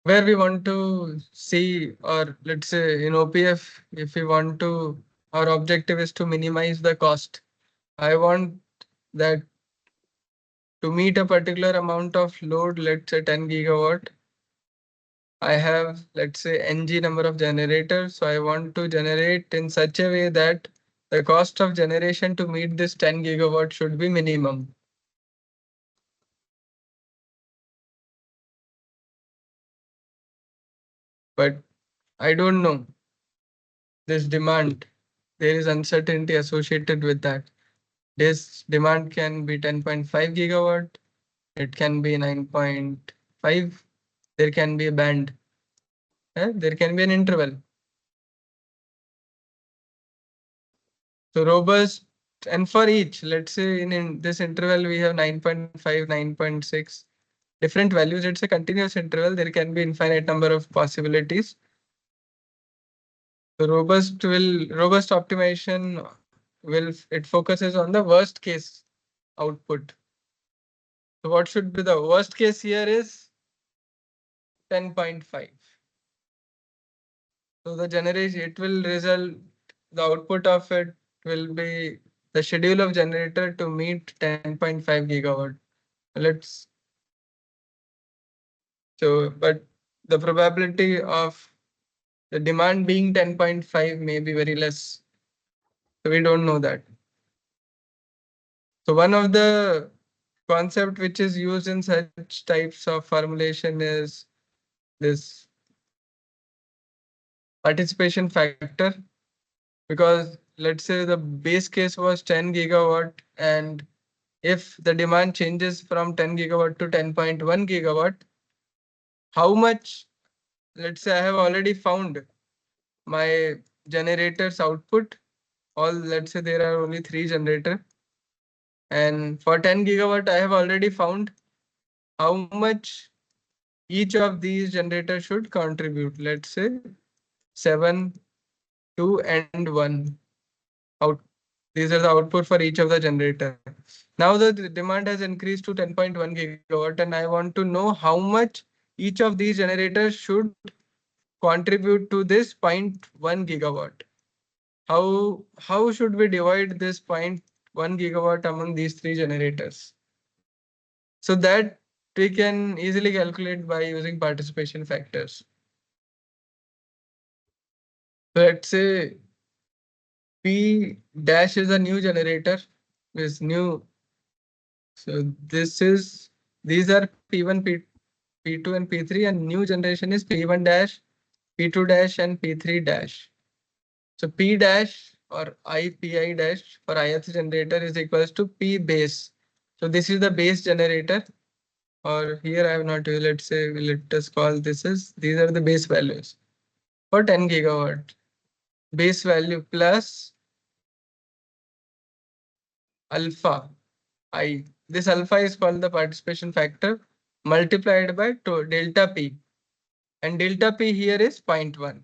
Speaker 1: where we want to see, or let's say in OPF, if we want to, our objective is to minimize the cost. I want that to meet a particular amount of load, let's say 10 gigawatt, I have, let's say, ng number of generators. So I want to generate in such a way that the cost of generation to meet this 10 gigawatt should be minimum. But I don't know this demand. There is uncertainty associated with that. This demand can be 10.5 gigawatt. It can be 9.5. There can be a band. There can be an interval. So robust, and for each, let's say in this interval, we have 9.5, 9.6, different values. It's a continuous interval. There can be infinite number of possibilities. So robust optimization it focuses on the worst case output. So what should be the worst case here is 10.5. So the generation, it will result, the output of it will be the schedule of generator to meet 10.5 gigawatt. Let's So, but the probability of the demand being 10.5 may be very less. So we don't know that. So one of the concept which is used in such types of formulation is this participation factor. Because let's say the base case was 10 gigawatt, and if the demand changes from 10 gigawatt to 10.1 gigawatt, how much, let's say I have already found my generator's output. Let's say there are only 3 generator, and for 10 gigawatt I have already found how much each of these generators should contribute. Let's say 7, 2 and 1 out. These are the output for each of the generator. Now the demand has increased to 10.1 gigawatt, and I want to know how much each of these generators should contribute to this 0.1 gigawatt. How should we divide this 0.1 gigawatt among these three generators? So that we can easily calculate by using participation factors. So let's say P dash is a new generator, is new. So these are P1, P2 and P3, and new generation is P1 dash, P2 dash and P3 dash. So P dash or IPI dash for ith generator is equals to P base. So this is the base generator, or here I have not used, let's say, let us call these are the base values for 10 gigawatt. Base value plus alpha I. This alpha is called the participation factor multiplied by delta P. And delta P here is 0.1.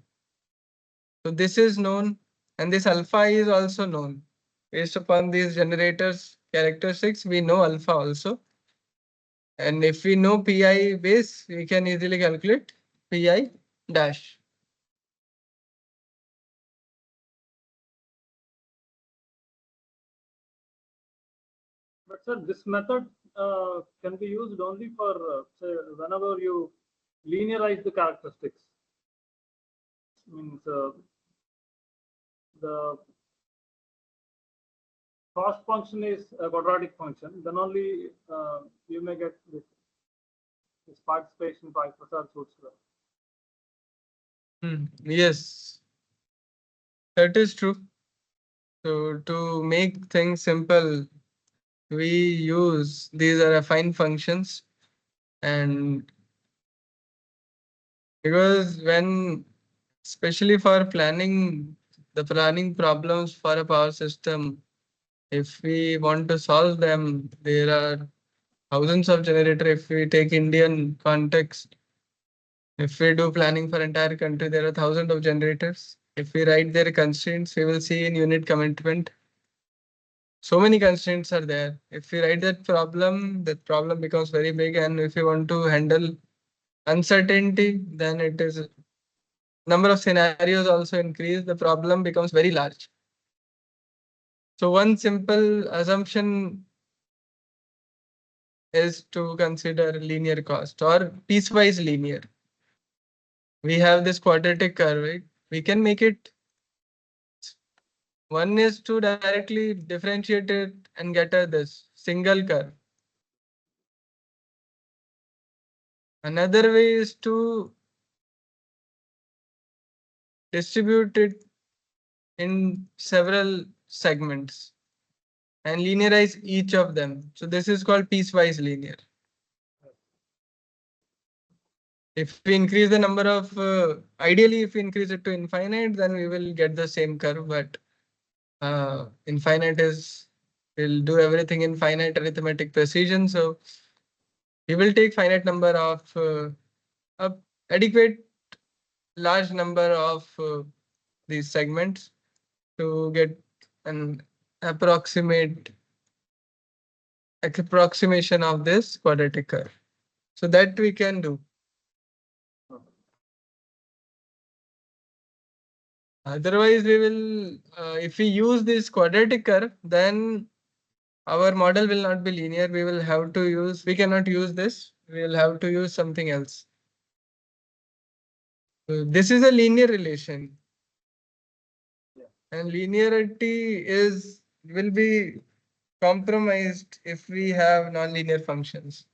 Speaker 1: So this is known, and this alpha is also known. Based upon these generators characteristics, we know alpha also. And if we know Pi base, we can easily calculate Pi dash.
Speaker 2: But sir, this method can be used only for say whenever you linearize the characteristics. Means the cost function is a quadratic function, then only you may get this participation by Prasad suits well.
Speaker 1: Yes, that is true. So to make things simple, we use these are affine functions, and because when especially for planning the planning problems for a power system, if we want to solve them, there are thousands of generators. If we take Indian context, if we do planning for entire country, there are thousands of generators. If we write their constraints, we will see in unit commitment so many constraints are there. If we write that problem becomes very big, and if you want to handle uncertainty, then it is number of scenarios also increase. The problem becomes very large. So one simple assumption is to consider linear cost or piecewise linear. We have this quadratic curve, right? We can make it. One is to directly differentiate it and get this single curve. Another way is to distribute it in several segments and linearize each of them. So this is called piecewise linear. If we increase the number of, ideally, if we increase it to infinite, then we will get the same curve. But infinite is, we'll do everything in finite arithmetic precision. So we will take finite number of adequate large number of these segments to get an approximation of this quadratic curve. So that we can do. Otherwise, we will, if we use this quadratic curve, then our model will not be linear. We cannot use this. We will have to use something else. So this is a linear relation. And linearity will be compromised if we have nonlinear functions.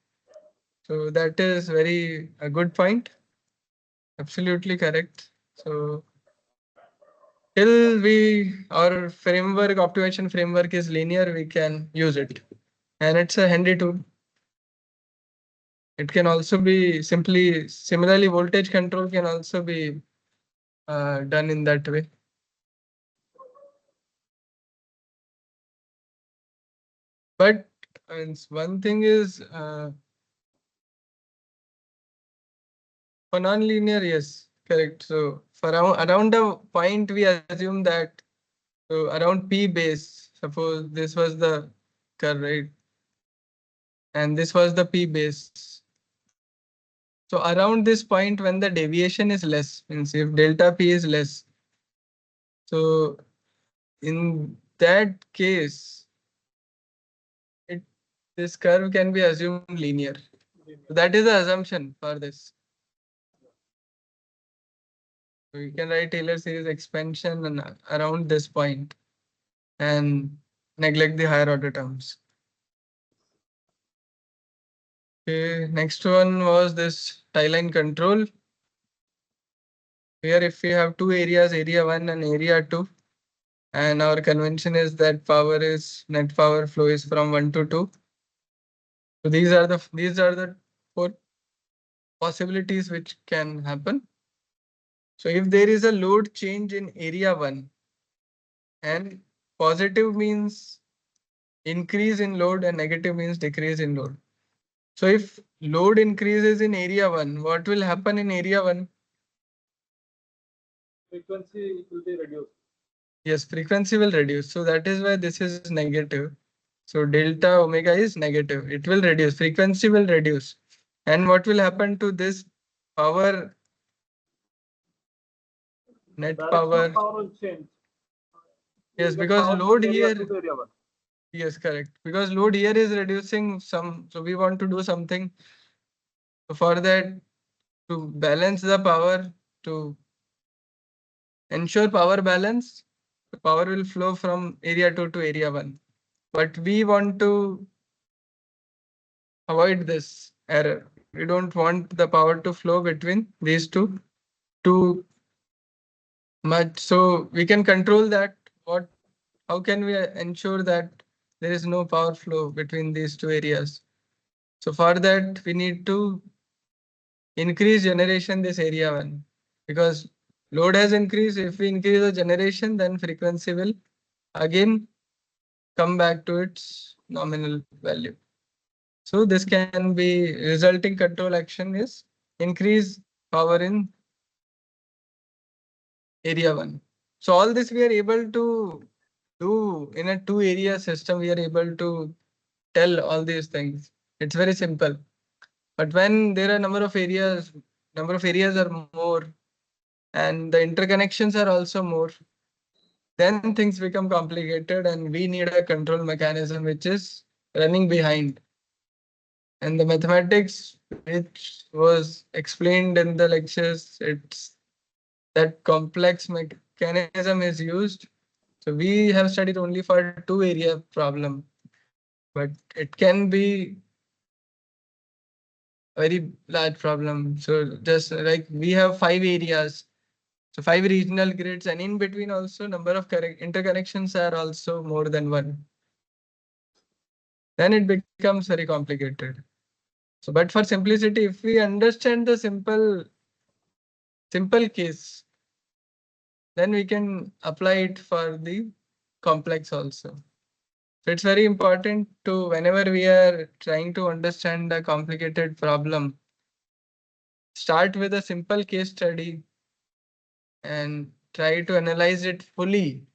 Speaker 1: So that is a good point. Absolutely correct. So till our optimization framework is linear, we can use it. And it's a handy tool. It can also be similarly, voltage control can also be done in that way. But one thing is, for nonlinear, yes, correct. So for around a point, we assume that around P base, suppose this was the curve, right? And this was the P base. So around this point when the deviation is less, means if delta p is less, so in that case, this curve can be assumed linear. So that is the assumption for this. We can write Taylor series expansion and around this point and neglect the higher order terms. Okay, next one was this tie line control. Here if we have two areas, area 1 and area 2, and our convention is that net power flow is from 1 to 2. So these are the four possibilities which can happen. So if there is a load change in area 1, and positive means increase in load and negative means decrease in load. So if load increases in area 1, what will happen in area 1?
Speaker 2: Frequency will be reduced.
Speaker 1: Yes, frequency will reduce. So that is why this is negative. So delta omega is negative. It will reduce. Frequency will reduce. And what will happen to this power? Net
Speaker 2: Direction
Speaker 1: power.
Speaker 2: of power will change.
Speaker 1: Yes,
Speaker 2: You get
Speaker 1: because
Speaker 2: power
Speaker 1: load
Speaker 2: from area
Speaker 1: here.
Speaker 2: 2 to area 1.
Speaker 1: Yes, correct. Because load here is reducing some. So we want to do something. So for that, to balance the power, to ensure power balance, the power will flow from area 2 to area 1. But we want to avoid this error. We don't want the power to flow between these two too much. So we can control that. How can we ensure that there is no power flow between these two areas? So for that, we need to increase generation this area 1, because load has increased. If we increase the generation, then frequency will again come back to its nominal value. So this can be resulting control action is increase power in area 1. So all this we are able to do in a two area system. We are able to tell all these things. It's very simple. But when there are number of areas are more and the interconnections are also more, then things become complicated and we need a control mechanism which is running behind. And the mathematics which was explained in the lectures, it's that complex mechanism is used. So we have studied only for two area problem, but it can be a very large problem. So just like we have 5 areas, so 5 regional grids, and in between also number of interconnections are also more than one. Then it becomes very complicated. So, but for simplicity, if we understand the simple case, then we can apply it for the complex also. So it's very important to, whenever we are trying to understand a complicated problem, start with a simple case study and try to analyze it fully,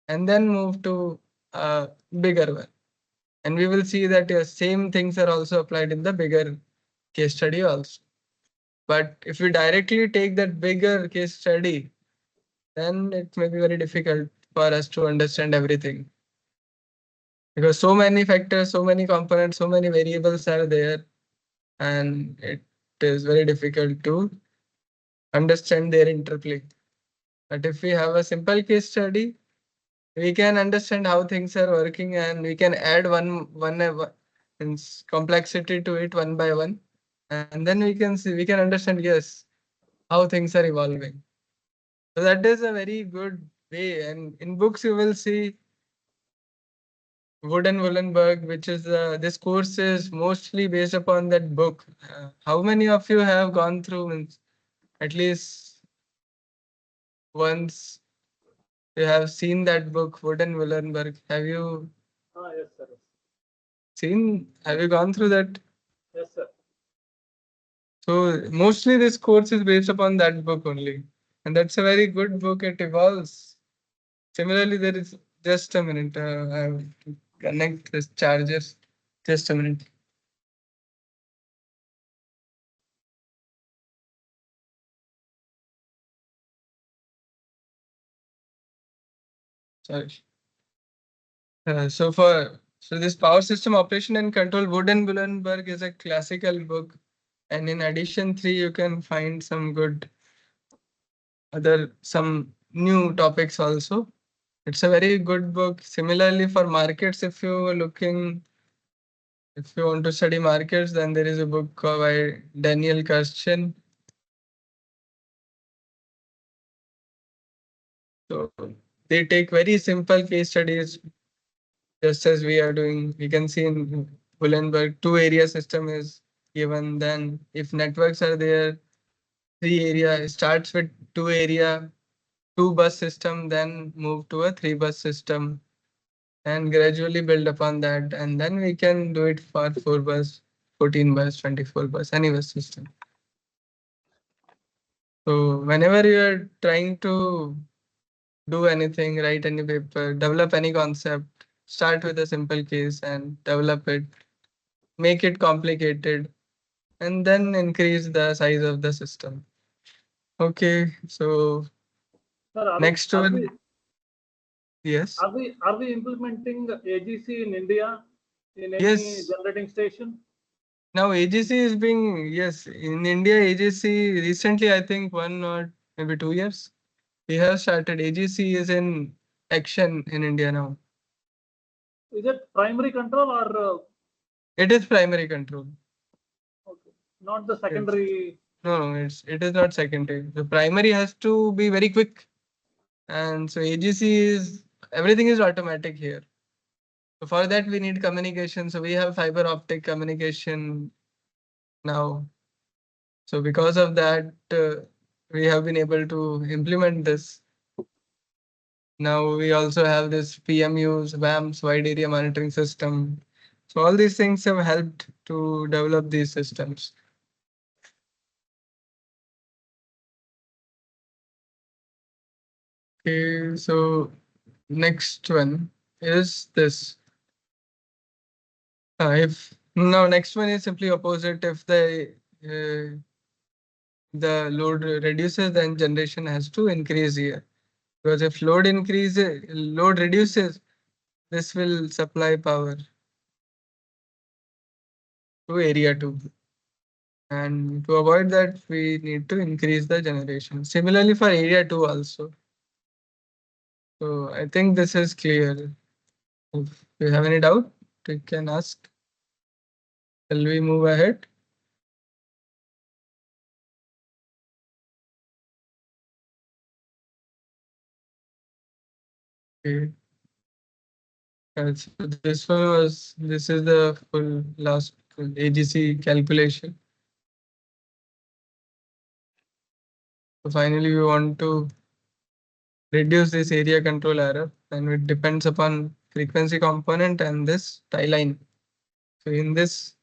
Speaker 1: and then move to a bigger one. And we will see that yes, same things are also applied in the bigger case study also. But if we directly take that bigger case study, then it may be very difficult for us to understand everything. Because so many factors, so many components, so many variables are there, and it is very difficult to understand their interplay. But if we have a simple case study, we can understand how things are working, and we can add complexity to it one by one, and then we can understand, yes, how things are evolving. So that is a very good way. And in books you will see Wood and Woolenberg, which is this course is mostly based upon that book. How many of you have gone through at least once? You have seen that book, Wood and Woolenberg. Have you
Speaker 2: Yes, sir.
Speaker 1: seen? Have you gone through that?
Speaker 2: Yes, sir.
Speaker 1: So mostly this course is based upon that book only, and that's a very good book. It evolves. Similarly, there is just a minute. I have to connect this chargers. Just a minute. Sorry. So this power system operation and control, Wood and Bullenberg is a classical book, and in addition 3 you can find some good some new topics also. It's a very good book. Similarly for markets, if you want to study markets, then there is a book by Daniel Kirsten. So they take very simple case studies, just as we are doing. We can see in Bullenberg, 2-area system is given. Then if networks are there, 3-area starts with 2-area, 2-bus system, then move to a 3-bus system, and gradually build upon that. And then we can do it for 4-bus, 14-bus, 24-bus, any bus system. So whenever you are trying to do anything, write any paper, develop any concept, start with a simple case and develop it, make it complicated, and then increase the size of the system. Okay, so
Speaker 2: Sir,
Speaker 1: next one, yes,
Speaker 2: are we implementing AGC in India in any
Speaker 1: yes.
Speaker 2: generating station?
Speaker 1: Now AGC is being, yes, in India, AGC recently, I think 1 or maybe 2 years, we have started. AGC is in action in India now.
Speaker 2: Is it primary control or
Speaker 1: It is primary control.
Speaker 2: okay, not the
Speaker 1: Yes.
Speaker 2: secondary?
Speaker 1: No, it is not secondary. The primary has to be very quick, and so AGC is, everything is automatic here. So for that we need communication. So we have fiber optic communication now. So because of that, we have been able to implement this. Now we also have this PMUs, WAMs, wide area monitoring system. So all these things have helped to develop these systems. Okay, so next one is this. If now next one is simply opposite. If the load reduces, then generation has to increase here. Because if load reduces, this will supply power to area 2. And to avoid that, we need to increase the generation. Similarly for area 2 also. So I think this is clear. If you have any doubt, you can ask. Shall we move ahead? Okay. So this is the full last AGC calculation. So finally, we want to reduce this area control error, and it depends upon frequency component and this tie line. So in this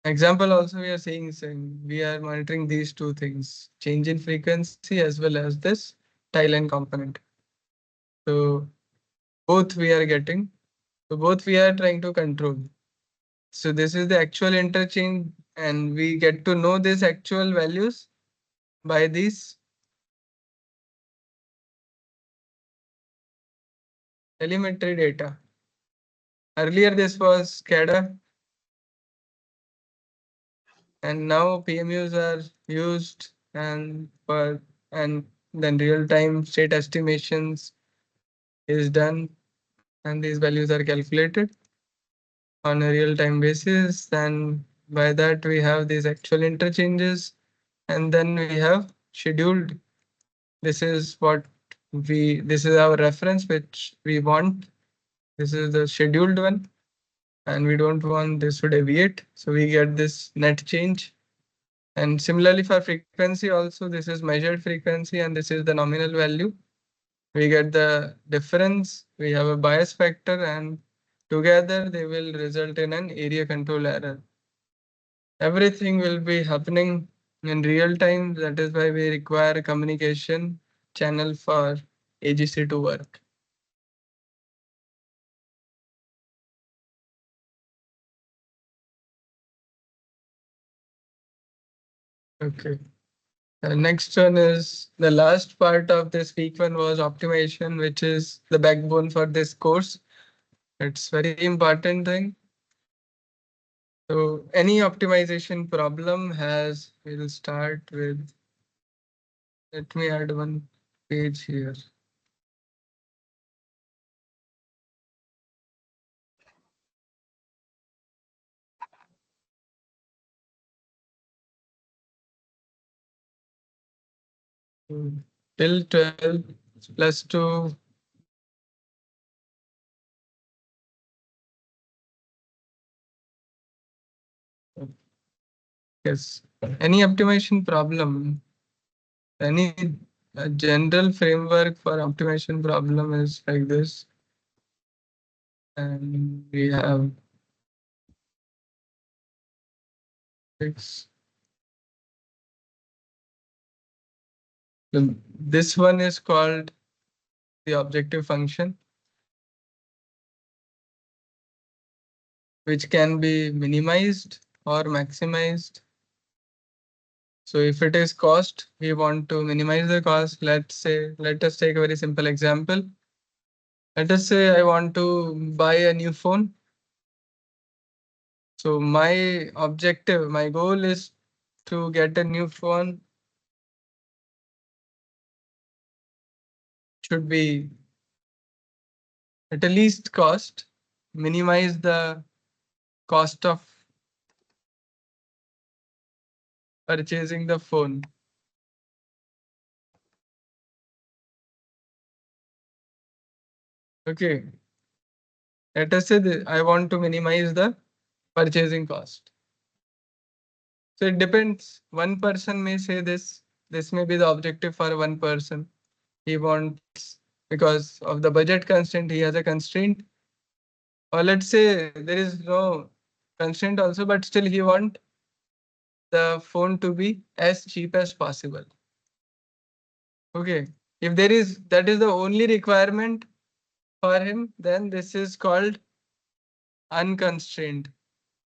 Speaker 1: example also we are saying we are monitoring these two things, change in frequency as well as this tie line component. So both we are getting, so both we are trying to control. So this is the actual interchange, and we get to know these actual values by these telemetry data. Earlier this was SCADA, and now PMUs are used, and then real-time state estimations is done, and these values are calculated on a real-time basis. And by that we have these actual interchanges, and then we have scheduled. This is this is our reference which we want. This is the scheduled one, and we don't want this to deviate. So we get this net change. And similarly for frequency also, this is measured frequency and this is the nominal value. We get the difference, we have a bias factor, and together they will result in an area control error. Everything will be happening in real time. That is why we require a communication channel for AGC to work. Okay. Next one is the last part of this week one was optimization, which is the backbone for this course. It's very important thing. So any optimization problem has, we'll start with, let me add one page here. Till 12 plus 2. Yes, any optimization problem, any general framework for optimization problem is like this. And we have six. This one is called the objective function, which can be minimized or maximized. So if it is cost, we want to minimize the cost. Let us take a very simple example. Let us say I want to buy a new phone. So my objective, my goal is to get a new phone. Should be at a least cost, minimize the cost of purchasing the phone. Okay. Let us say that I want to minimize the purchasing cost. So it depends. One person may say this. This may be the objective for one person. He wants, because of the budget constraint, he has a constraint. Or let's say there is no constraint also, but still he wants the phone to be as cheap as possible. Okay. If there is, that is the only requirement for him, then this is called unconstrained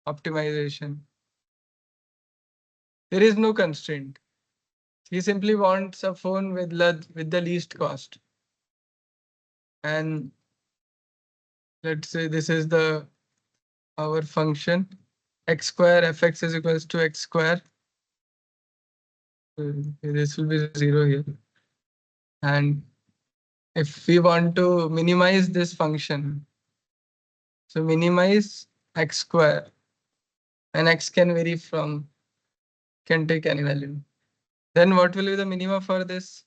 Speaker 1: optimization. There is no constraint. He simply wants a phone with the least cost. And let's say this is the our function x square fx is equals to x square. This will be 0 here. And if we want to minimize this function, so minimize x square, and x can vary from, can take any value. Then what will be the minima for this?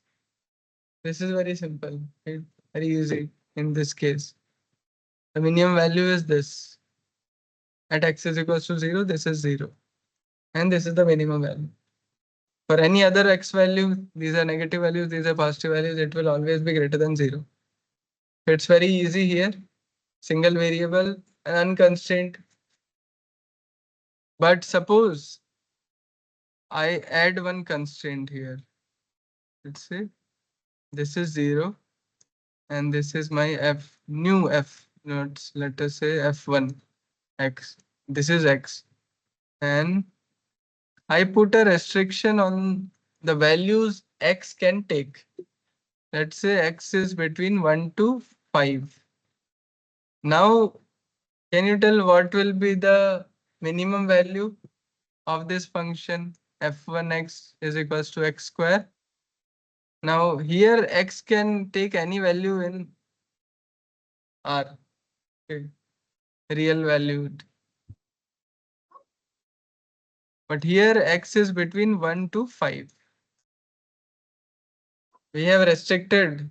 Speaker 1: This is very simple, right? Very easy in this case. The minimum value is this. At x is equals to 0, this is 0. And this is the minimum value. For any other x value, these are negative values, these are positive values, it will always be greater than 0. It's very easy here. Single variable and unconstrained. But suppose I add one constraint here. Let's say this is 0 and this is my f, new f. Let us say f1 x. This is x. And I put a restriction on the values x can take. Let's say x is between 1 to 5. Now, can you tell what will be the minimum value of this function f1x is equals to x square? Now here x can take any value in R, okay, real valued. But here x is between 1 to 5. We have restricted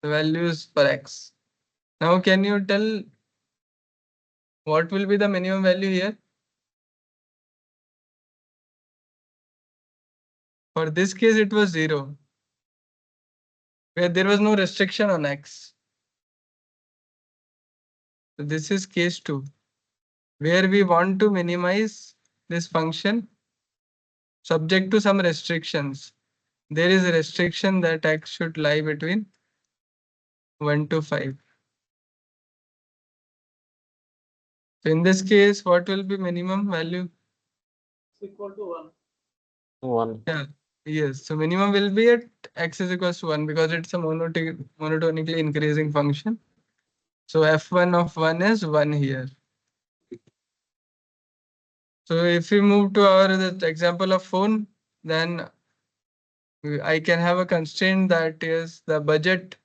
Speaker 1: the values for x. Now can you tell what will be the minimum value here? For this case, it was 0, where there was no restriction on x. So this is case 2, where we want to minimize this function subject to some restrictions. There is a restriction that x should lie between 1 to 5. So in this case, what will be minimum value?
Speaker 2: equal to 1.
Speaker 3: 1.
Speaker 1: Yeah. Yes. So minimum will be at x is equals to 1 because it's a monotonically increasing function. So f1 of 1 is 1 here. So if we move to our example of phone, then I can have a constraint that is the budget.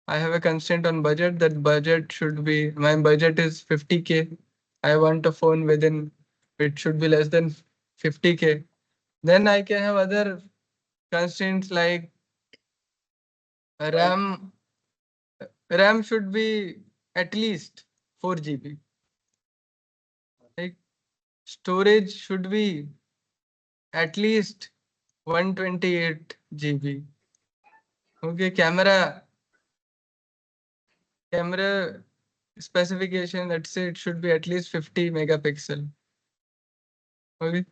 Speaker 1: I have a constraint on budget. That budget should be, my budget is 50K. I want a phone within, it should be less than 50K. Then I can have other constraints like RAM. RAM should be at least 4 GB. Like storage should be at least 128 GB. Okay, camera specification, let's say it should be at least 50 megapixel. Okay.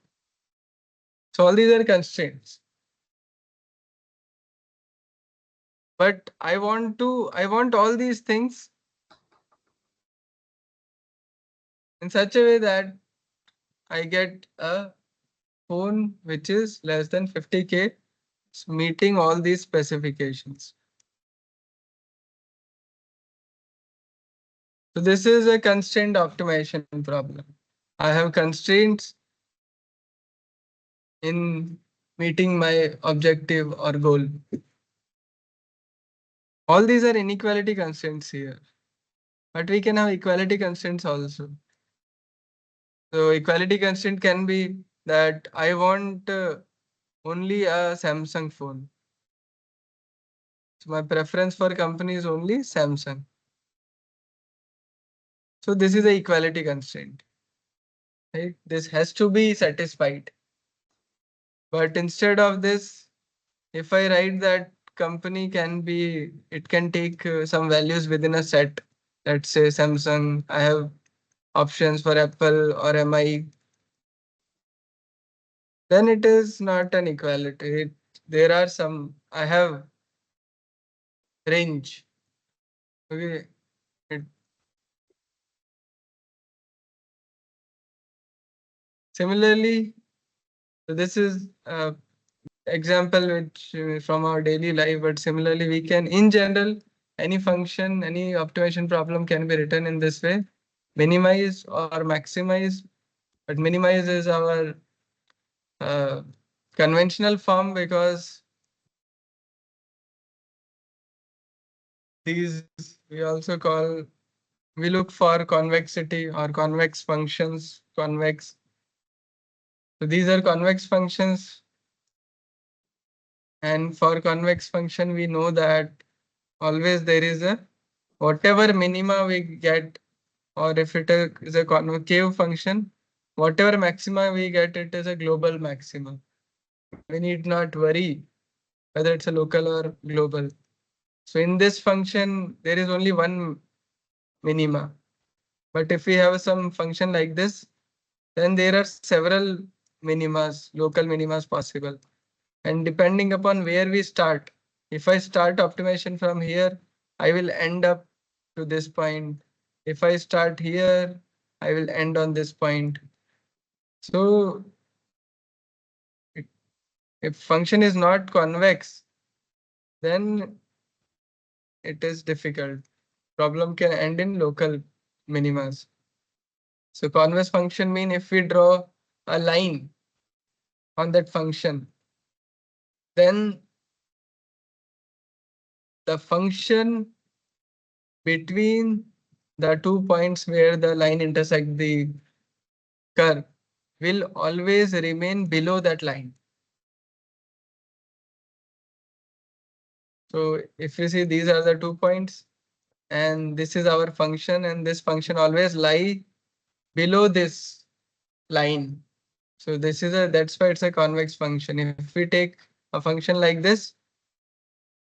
Speaker 1: So all these are constraints. But I want all these things in such a way that I get a phone which is less than 50K, meeting all these specifications. So this is a constraint optimization problem. I have constraints in meeting my objective or goal. All these are inequality constraints here, but we can have equality constraints also. So equality constraint can be that I want only a Samsung phone. So my preference for company is only Samsung. So this is a equality constraint. Right? This has to be satisfied. But instead of this, if I write that company can be, it can take some values within a set. Let's say Samsung, I have options for Apple or MI. Then it is not an equality. There are some, I have range. Okay. It, similarly, so this is example which from our daily life, but similarly we can, in general, any function, any optimization problem can be written in this way: minimize or maximize. But minimize is our uh, conventional form because these we also call, we look for convexity or convex functions, convex. So these are convex functions, and for convex function we know that always there is a, whatever minima we get, or if it is a concave function, whatever maxima we get, it is a global maxima. We need not worry whether it's a local or global. So in this function, there is only one minima. But if we have some function like this, then there are several minimas, local minimas possible. And depending upon where we start, if I start optimization from here, I will end up to this point. If I start here, I will end on this point. So if function is not convex, then it is difficult. Problem can end in local minimas. So convex function mean if we draw a line on that function, then the function between the 2 points where the line intersect the curve will always remain below that line. So if you see, these are the 2 points and this is our function, and this function always lie below this line. So this is a, that's why it's a convex function. If we take a function like this,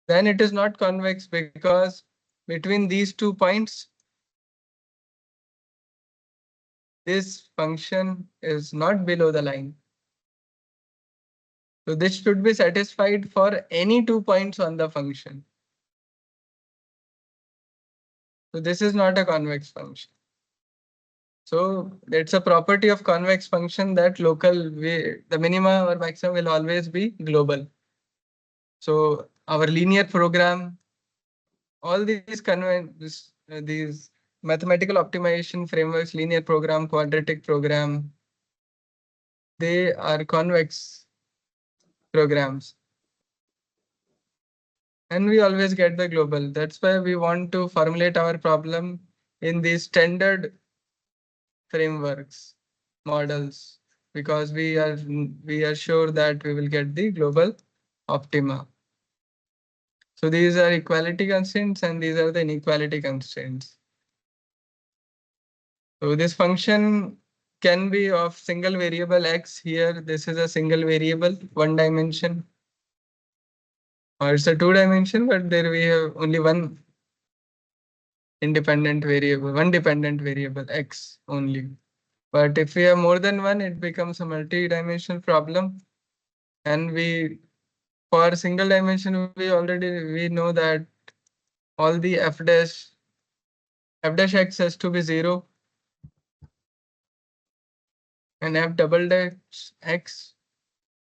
Speaker 1: then it is not convex because between these 2 points, this function is not below the line. So this should be satisfied for any 2 points on the function. So this is not a convex function. So it's a property of convex function that the minima or maximum will always be global. So our linear program, all these mathematical optimization frameworks, linear program, quadratic program, they are convex programs. And we always get the global. That's why we want to formulate our problem in these standard frameworks, models, because we are sure that we will get the global optima. So these are equality constraints and these are the inequality constraints. So this function can be of single variable x. Here, this is a single variable, one dimension, or it's a two dimension, but there we have only one independent variable, one dependent variable x only. But if we have more than one, it becomes a multi-dimensional problem. And for single dimension, we know that all the f dash x has to be 0 and f double dash x,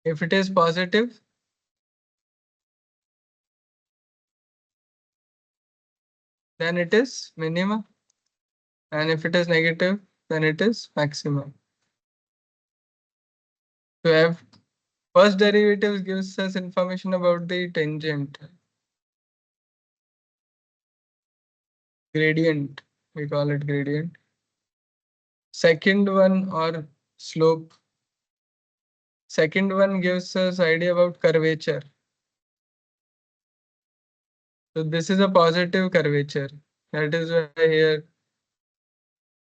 Speaker 1: if it is positive, then it is minima, and if it is negative, then it is maximum. So f first derivative gives us information about the tangent, gradient, we call it gradient. Second one, or slope. Second one gives us idea about curvature. So this is a positive curvature. That is why here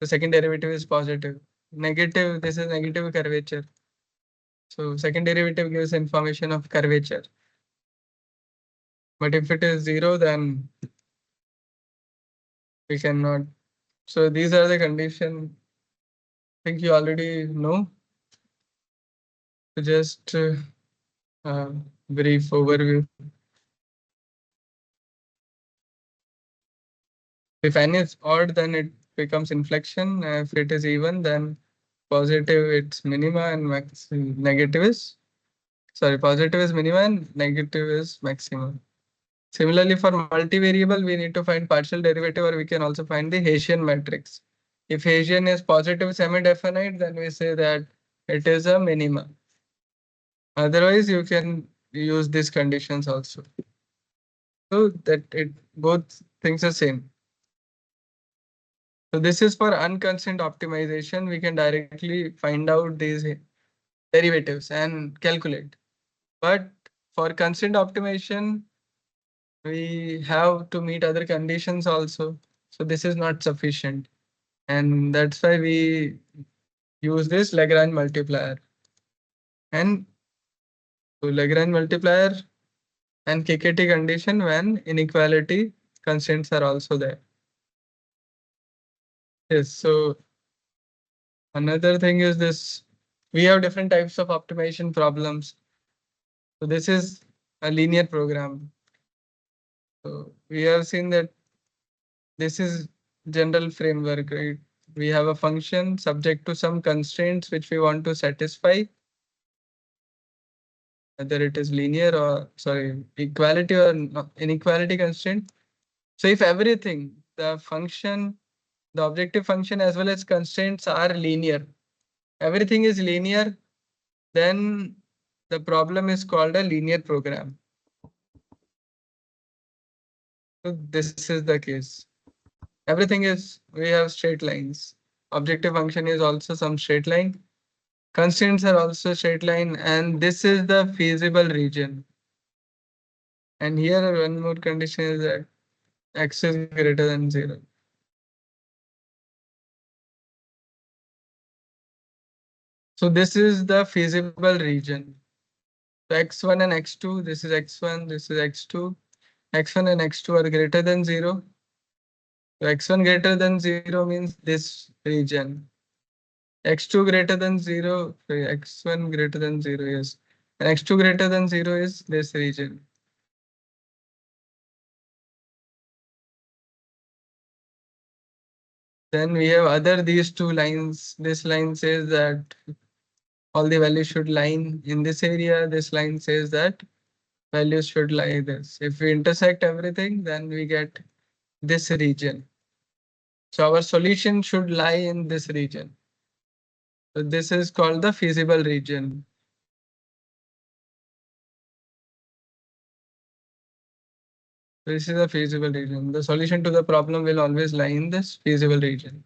Speaker 1: the second derivative is positive. Negative, this is negative curvature. So second derivative gives information of curvature. But if it is 0, then we cannot. So these are the conditions. I think you already know. So just brief overview. If n is odd, then it becomes inflection. If it is even, then positive it's minima and negative is, sorry, positive is minima and negative is maximum. Similarly, for multivariable, we need to find partial derivative, or we can also find the Hessian matrix. If Hessian is positive semi-definite, then we say that it is a minima. Otherwise, you can use these conditions also. So that both things are same. So this is for unconstrained optimization. We can directly find out these derivatives and calculate. But for constrained optimization, we have to meet other conditions also. So this is not sufficient. And that's why we use this Lagrange multiplier. And so Lagrange multiplier and KKT condition when inequality constraints are also there. Yes, so another thing is this, we have different types of optimization problems. So this is a linear program. So we have seen that this is general framework, right? We have a function subject to some constraints which we want to satisfy, whether it is linear or, sorry, equality or inequality constraint. So if everything, the function, the objective function as well as constraints are linear, everything is linear, then the problem is called a linear program. So this is the case. Everything is, we have straight lines. Objective function is also some straight line. Constraints are also straight line, and this is the feasible region. And here one more condition is that x is greater than 0. So this is the feasible region. So x1 and x2, this is x1, this is x2. x1 and x2 are greater than 0. So x1 greater than 0 means this region. x2 greater than 0, sorry, x1 greater than 0, yes. And x2 greater than 0 is this region. Then we have other these two lines. This line says that all the values should lie in this area. This line says that values should lie this. If we intersect everything, then we get this region. So our solution should lie in this region. So this is called the feasible region. This is a feasible region. The solution to the problem will always lie in this feasible region.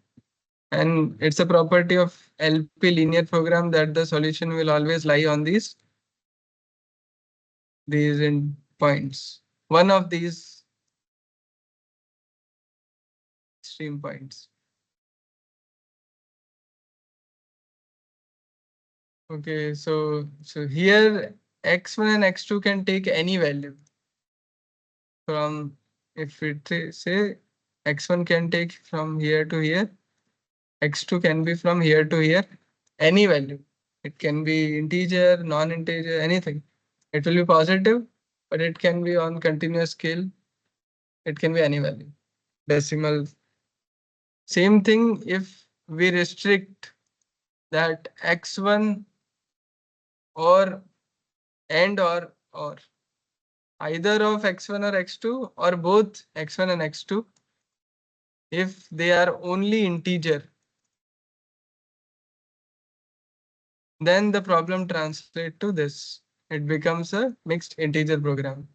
Speaker 1: And it's a property of LP linear program that the solution will always lie on these in points. One of these extreme points. Okay, so here x1 and x2 can take any value from, if it say x1 can take from here to here, x2 can be from here to here, any value. It can be integer, non-integer, anything. It will be positive, but it can be on continuous scale. It can be any value, decimal. Same thing if we restrict that x1 or or either of x1 or x2 or both x1 and x2, if they are only integer, then the problem translates to this. It becomes a mixed integer program.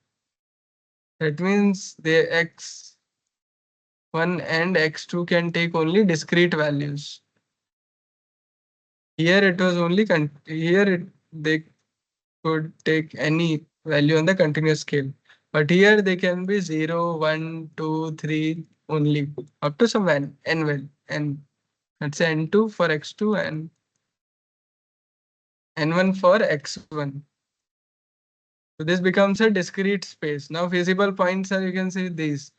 Speaker 1: That means the x1 and x2 can take only discrete values. Here it was only they could take any value on the continuous scale. But here they can be 0, 1, 2, 3 only up to some n value. And let's say n2 for x2 and n1 for x1. So this becomes a discrete space. Now feasible points are, you can say these.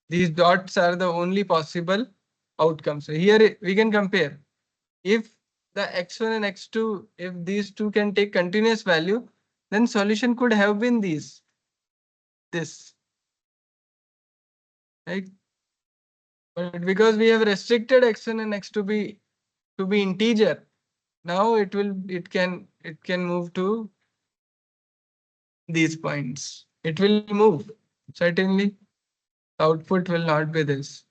Speaker 1: These dots are the only possible outcomes. So here we can compare. If the x1 and x2, if these two can take continuous value, then solution could have been this. Right? But because we have restricted x1 and x2 to be integer, now it can move to these points. It will move. Certainly, output will not be this.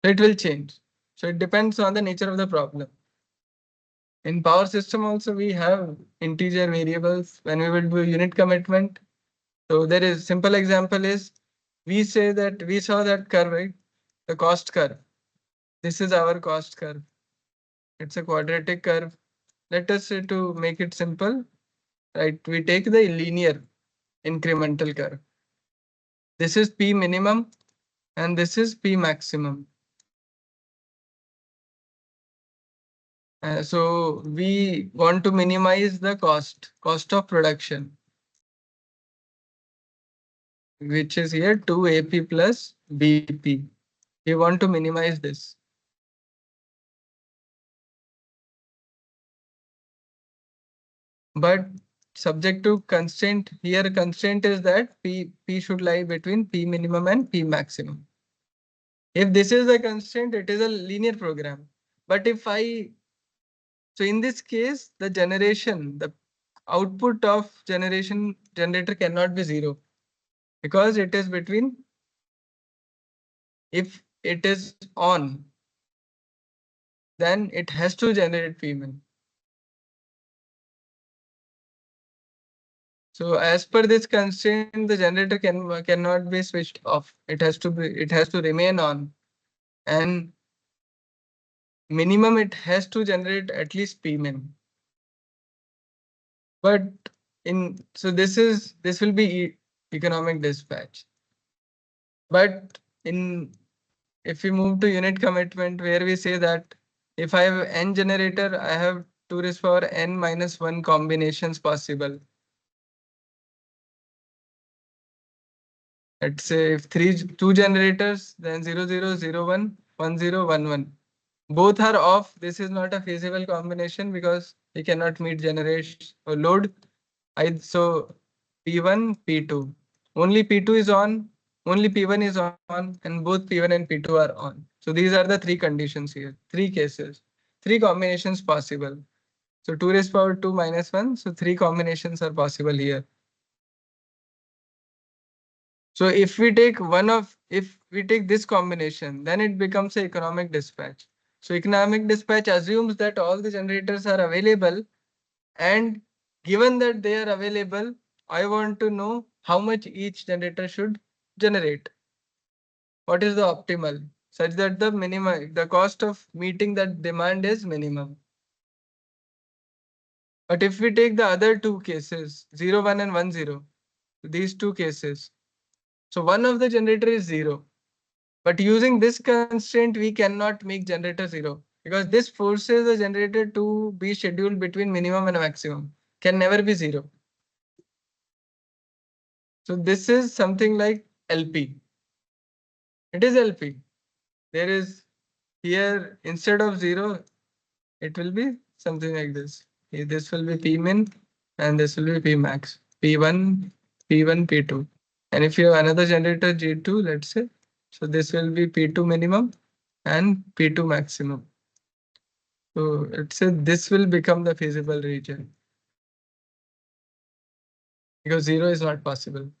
Speaker 1: It will change. So it depends on the nature of the problem. In power system also we have integer variables when we will do unit commitment. So there is simple example is we say that we saw that curve, right? The cost curve. This is our cost curve. It's a quadratic curve. Let us say, to make it simple, right? We take the linear incremental curve. This is P minimum and this is P maximum. So we want to minimize the cost of production, which is here 2AP plus BP. We want to minimize this. But subject to constraint, here constraint is that P should lie between P minimum and P maximum. If this is the constraint, it is a linear program. But if so in this case, the output of generator cannot be 0 because it is between, if it is on, then it has to generate Pmin. So as per this constraint, the generator cannot be switched off. It has to remain on, and minimum it has to generate at least Pmin. But this will be economic dispatch. But if we move to unit commitment, where we say that if I have n generator, I have 2 raised power n minus 1 combinations possible. Let's say if two generators, then 0, 0, 0, 1, 1, 0, 1, 1. Both are off. This is not a feasible combination because we cannot meet generation or load. So P1, P2. Only P2 is on, only P1 is on, and both P1 and P2 are on. So So these are the three conditions here, three cases, three combinations possible. So 2 raised power 2 minus 1. So three combinations are possible here. So if we take this combination, then it becomes an economic dispatch. So economic dispatch assumes that all the generators are available, and given that they are available, I want to know how much each generator should generate. What is the optimal such that the cost of meeting that demand is minimum. But if we take the other two cases, 0, 1 and 1, 0, these two cases, so one of the generator is 0. But using this constraint, we cannot make generator 0 because this forces the generator to be scheduled between minimum and maximum, can never be 0. So this is something like LP. It is LP. There is here instead of 0, it will be something like this. This will be P min and this will be P max. P1, P1, P2. And if you have another generator G2, let's say, so this will be P2 minimum and P2 maximum. So let's say this will become the feasible region because 0 is not possible.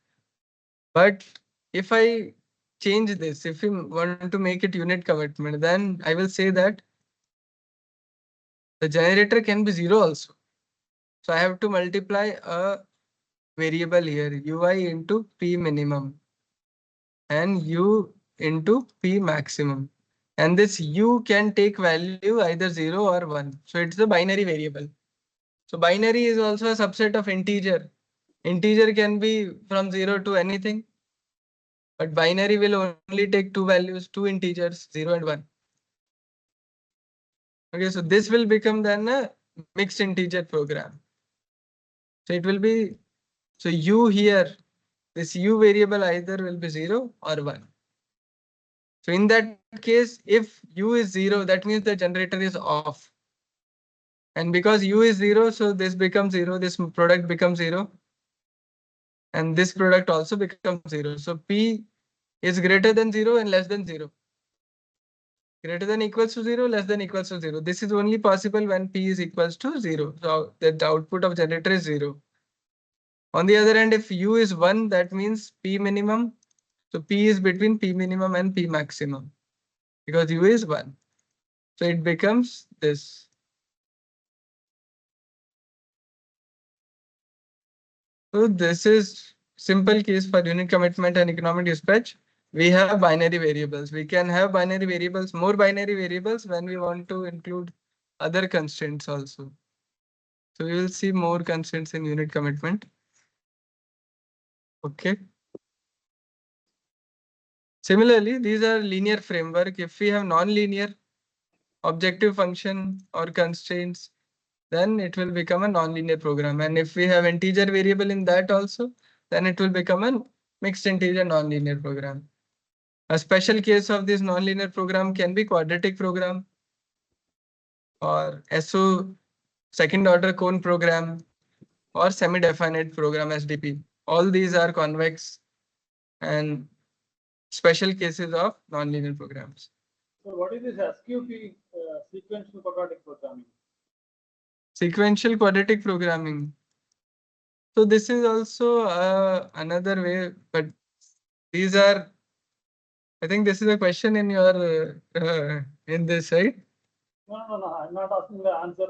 Speaker 1: But if I change this, if we want to make it unit commitment, then I will say that the generator can be 0 also. So I have to multiply a variable here, ui into p minimum and u into p maximum. And this u can take value either 0 or 1. So it's a binary variable. So binary is also a subset of integer. Integer can be from 0 to anything, but binary will only take two values, two integers, 0 and 1. Okay, so this will become then a mixed integer program. So it will be, so u here, this u variable either will be 0 or 1. So in that case, if u is 0, that means the generator is off. And because u is 0, so this becomes 0, this product becomes 0. And this product also becomes 0. So P is greater than 0 and less than 0. Greater than equals to 0, less than equals to 0. This is only possible when P is equals to 0. So that the output of generator is 0. On the other hand, if U is 1, that means P minimum. So P is between P minimum and P maximum because U is 1. So it becomes this. So this is simple case for unit commitment and economic dispatch. We have binary variables. We can have binary variables, more binary variables when we want to include other constraints also. So we will see more constraints in unit commitment. Okay. Similarly, these are linear framework. If we have non-linear objective function or constraints, then it will become a non-linear program. And if we have integer variable in that also, then it will become a mixed integer non-linear program. A special case of this non-linear program can be quadratic program or SO second order cone program or semi-definite program SDP. All these are convex and special cases of non-linear programs.
Speaker 2: So what is this SQP, sequential quadratic programming?
Speaker 1: Sequential quadratic programming. So this is also another way, but these are, I think this is a question in your in this, right?
Speaker 2: No. I'm not asking the answer,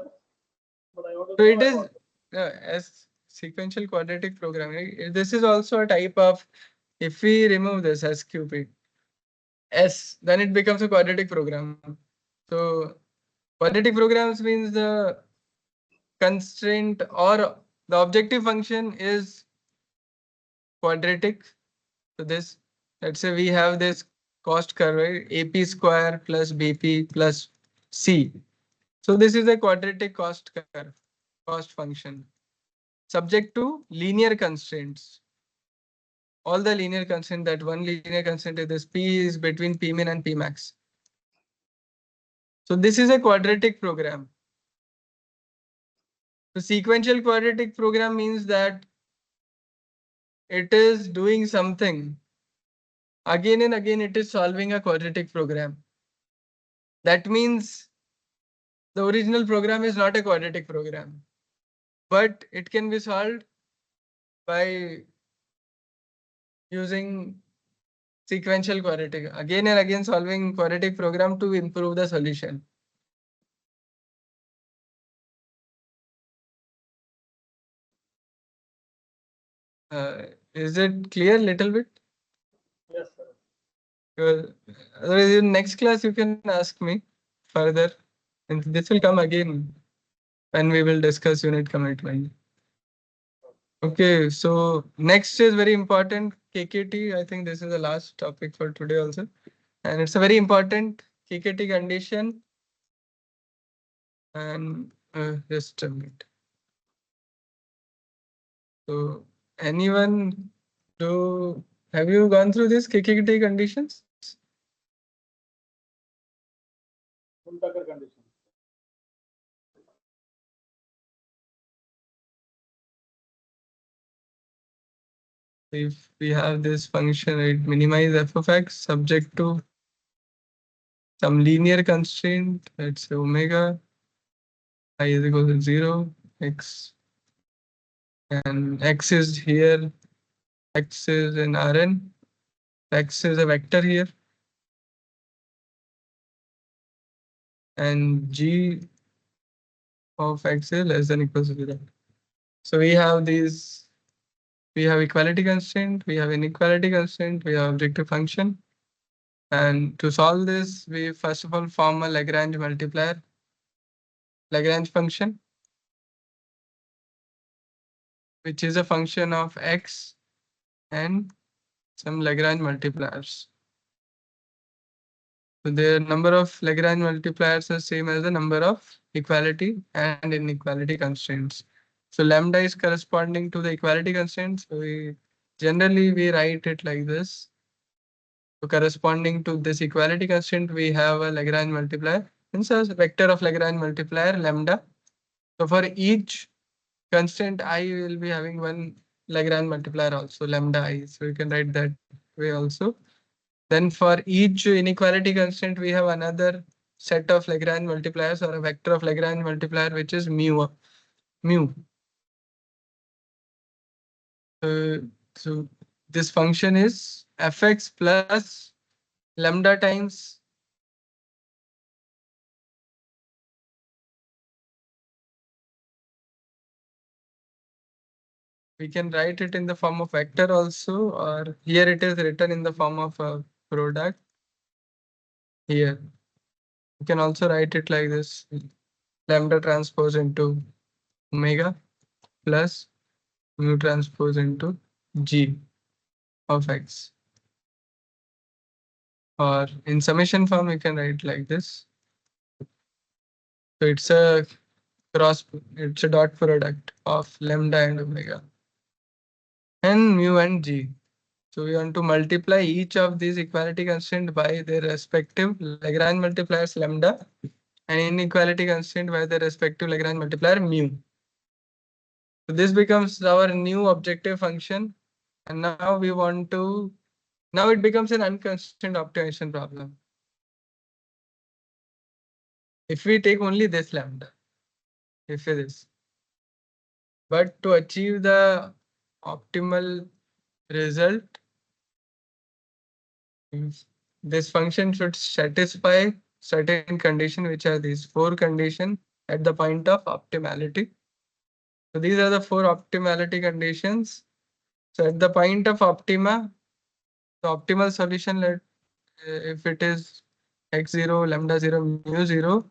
Speaker 2: but I want to
Speaker 1: So
Speaker 2: know
Speaker 1: it is
Speaker 2: about
Speaker 1: as sequential quadratic programming. This is also a type of, if we remove this SQP, S, then it becomes a quadratic program. So quadratic programs means the constraint or the objective function is quadratic. So this, let's say we have this cost curve, right? AP square plus BP plus C. So this is a quadratic cost curve, cost function, subject to linear constraints. All the linear constraint, that one linear constraint is this P is between P min and P max. So this is a quadratic program. So sequential quadratic program means that it is doing something. Again and again, it is solving a quadratic program. That means the original program is not a quadratic program, but it can be solved by using sequential quadratic, again and again solving quadratic program to improve the solution. Is it clear little bit?
Speaker 2: Yes, sir.
Speaker 1: Otherwise in next class you can ask me further, and this will come again when we will discuss unit commitment. Okay, so next is very important, KKT. I think this is the last topic for today also. And it's a very important KKT condition. And just a minute. So anyone have you gone through this KKT conditions?
Speaker 2: Tucker condition.
Speaker 1: If we have this function, right, minimize f of x subject to some linear constraint, let's say omega I is equal to 0, x, and x is here, x is in Rn, x is a vector here, and g of x is less than equal to 0. So we have these, we have equality constraint, we have inequality constraint, we have objective function. And to solve this, we first of all form a Lagrange multiplier, Lagrange function, which is a function of x and some Lagrange multipliers. So the number of Lagrange multipliers are same as the number of equality and inequality constraints. So lambda is corresponding to the equality constraints. So generally we write it like this. So corresponding to this equality constraint, we have a Lagrange multiplier. It's a vector of Lagrange multiplier lambda. So for each constant I will be having one Lagrange multiplier also, lambda I. So you can write that way also. Then for each inequality constant, we have another set of Lagrange multipliers or a vector of Lagrange multiplier, which is mu. So this function is fx plus lambda times we can write it in the form of vector also, or here it is written in the form of a product. Here you can also write it like this: lambda transpose into omega plus mu transpose into g of x. Or in summation form, you can write like this. So it's a it's a dot product of lambda and omega and mu and g. So we want to multiply each of these equality constraint by their respective Lagrange multipliers lambda and inequality constraint by their respective Lagrange multiplier mu. So this becomes our new objective function, and now we want to, now it becomes an unconstrained optimization problem. If we take only this lambda, if it is, but to achieve the optimal result, this function should satisfy certain condition, which are these four conditions at the point of optimality. So these are the four optimality conditions. So at the point of optima, the optimal solution, if it is x0, lambda 0, mu 0,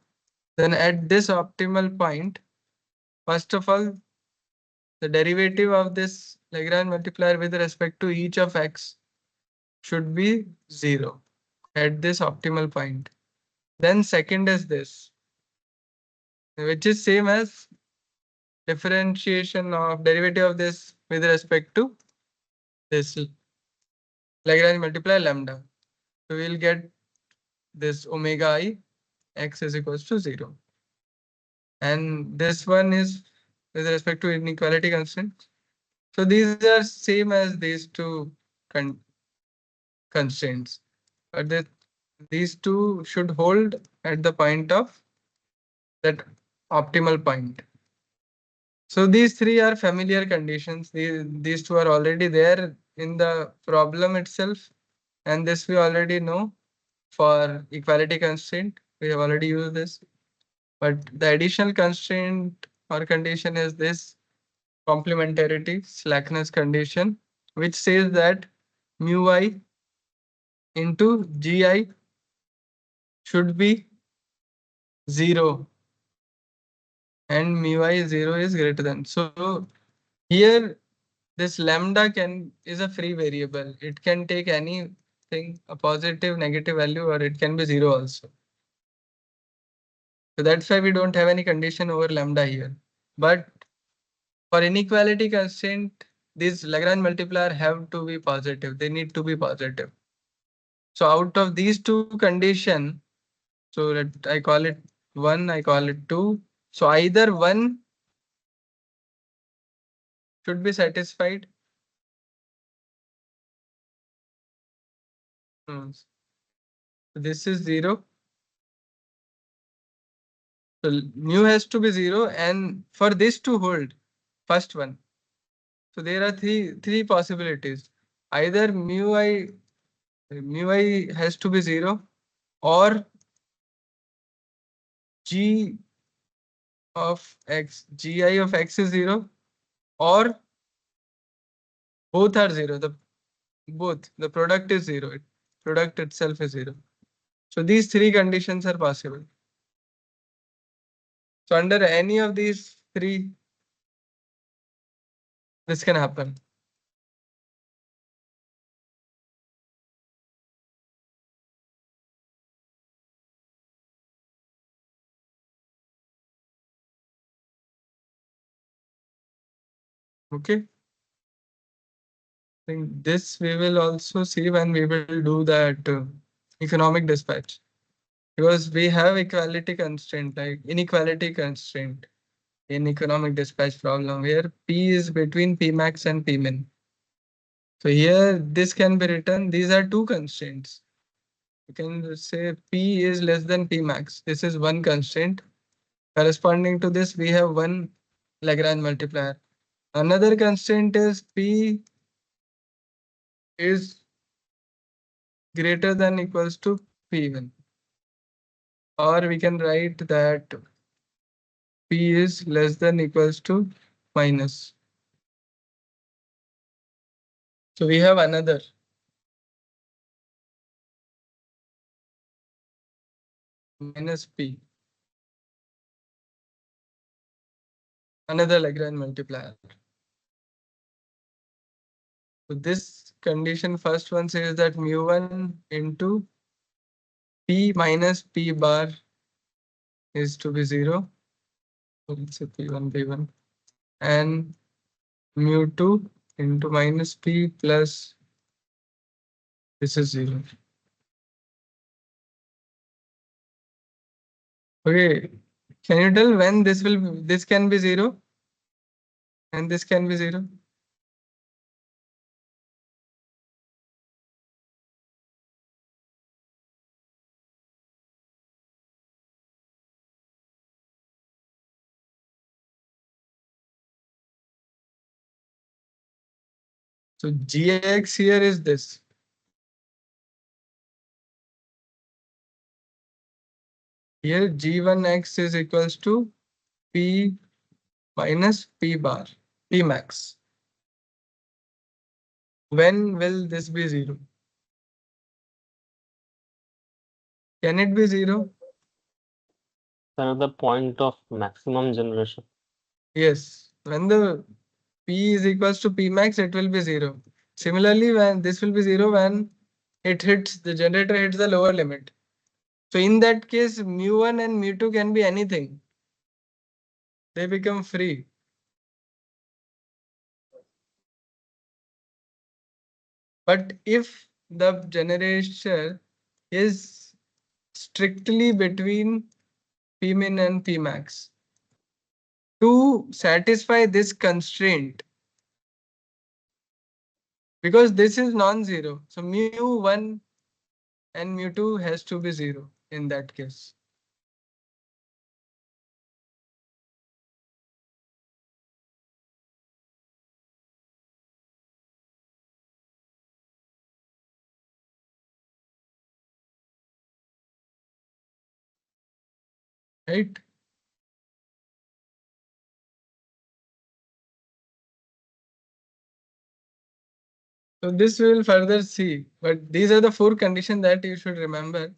Speaker 1: then at this optimal point, first of all, the derivative of this Lagrange multiplier with respect to each of x should be 0 at this optimal point. Then second is this, which is same as differentiation of derivative of this with respect to this Lagrange multiplier lambda. So we'll get this omega I x is equals to 0. And this one is with respect to inequality constant. So these are same as these two constraints, but these two should hold at the point of that optimal point. So these three are familiar conditions. These two are already there in the problem itself, and this we already know for equality constraint. We have already used this, but the additional constraint or condition is this complementarity slackness condition, which says that mu I into gi should be 0 and mu I 0 is greater than. So here this lambda is a free variable. It can take anything, a positive, negative value, or it can be 0 also. So that's why we don't have any condition over lambda here. But for inequality constraint, these Lagrange multiplier have to be positive. They need to be positive. So out of these two condition, so that I call it 1, I call it 2. So either one should be satisfied. This is 0. So mu has to be 0, and for this to hold, first one. So there are three possibilities. Either mu I has to be 0, or g of x, gi of x is 0, or both are 0. The product is 0. Product itself is 0. So these three conditions are possible. So under any of these three, this can happen. Okay. I think this we will also see when we will do that economic dispatch, because we have equality constraint, like inequality constraint in economic dispatch problem, where P is between P max and P min. So here this can be written, these are two constraints. You can say P is less than P max. This is one constraint. Corresponding to this, we have one Lagrange multiplier. Another constraint is P is greater than equals to P1. Or we can write that P is less than equals to minus. So we have another minus P, another Lagrange multiplier. So this condition, first one says that mu1 into P minus P bar is to be 0. So let's say P1, P1. And mu2 into minus P plus this is 0. Okay, can you tell when this can be 0 and this can be 0? So Gx here is this. Here G1x is equals to P minus P bar, P max. When will this be 0? Can it be 0?
Speaker 3: Another point of maximum generation.
Speaker 1: Yes. When the P is equals to P max, it will be 0. Similarly, when this will be 0 when the generator hits the lower limit. So in that case, mu1 and mu2 can be anything. They become free. But if the generator is strictly between P min and P max, to satisfy this constraint, because this is non-zero, so mu1 and mu2 has to be 0 in that case. right? So this we will further see, but these are the four conditions that you should remember.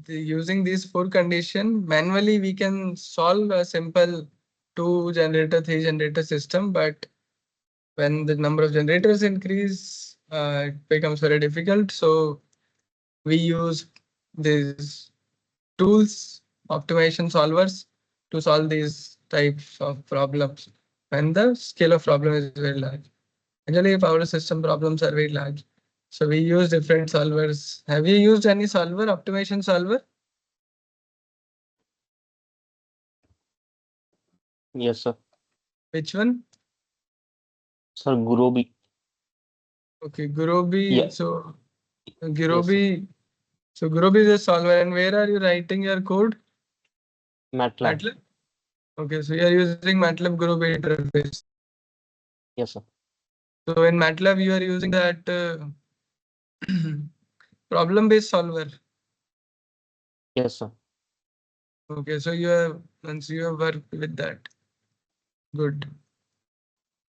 Speaker 1: Using these four conditions manually, we can solve a simple 2 generator, 3 generator system, but when the number of generators increase, it becomes very difficult. So we use these tools, optimization solvers, to solve these types of problems when the scale of problem is very large. Actually, power system problems are very large. So we use different solvers. Have you used any solver, optimization solver?
Speaker 3: Yes, sir.
Speaker 1: Which one?
Speaker 3: Sir, Gurobi.
Speaker 1: Okay, Gurobi.
Speaker 3: Yeah.
Speaker 1: So
Speaker 3: Yes, sir.
Speaker 1: Gurobi. So Gurobi is a solver, and where are you writing your code?
Speaker 3: MATLAB.
Speaker 1: MATLAB. Okay, so you are using MATLAB Gurobi interface.
Speaker 3: Yes, sir.
Speaker 1: So in MATLAB, you are using that problem-based solver.
Speaker 3: Yes, sir.
Speaker 1: Okay, so you have once you have worked with that. Good.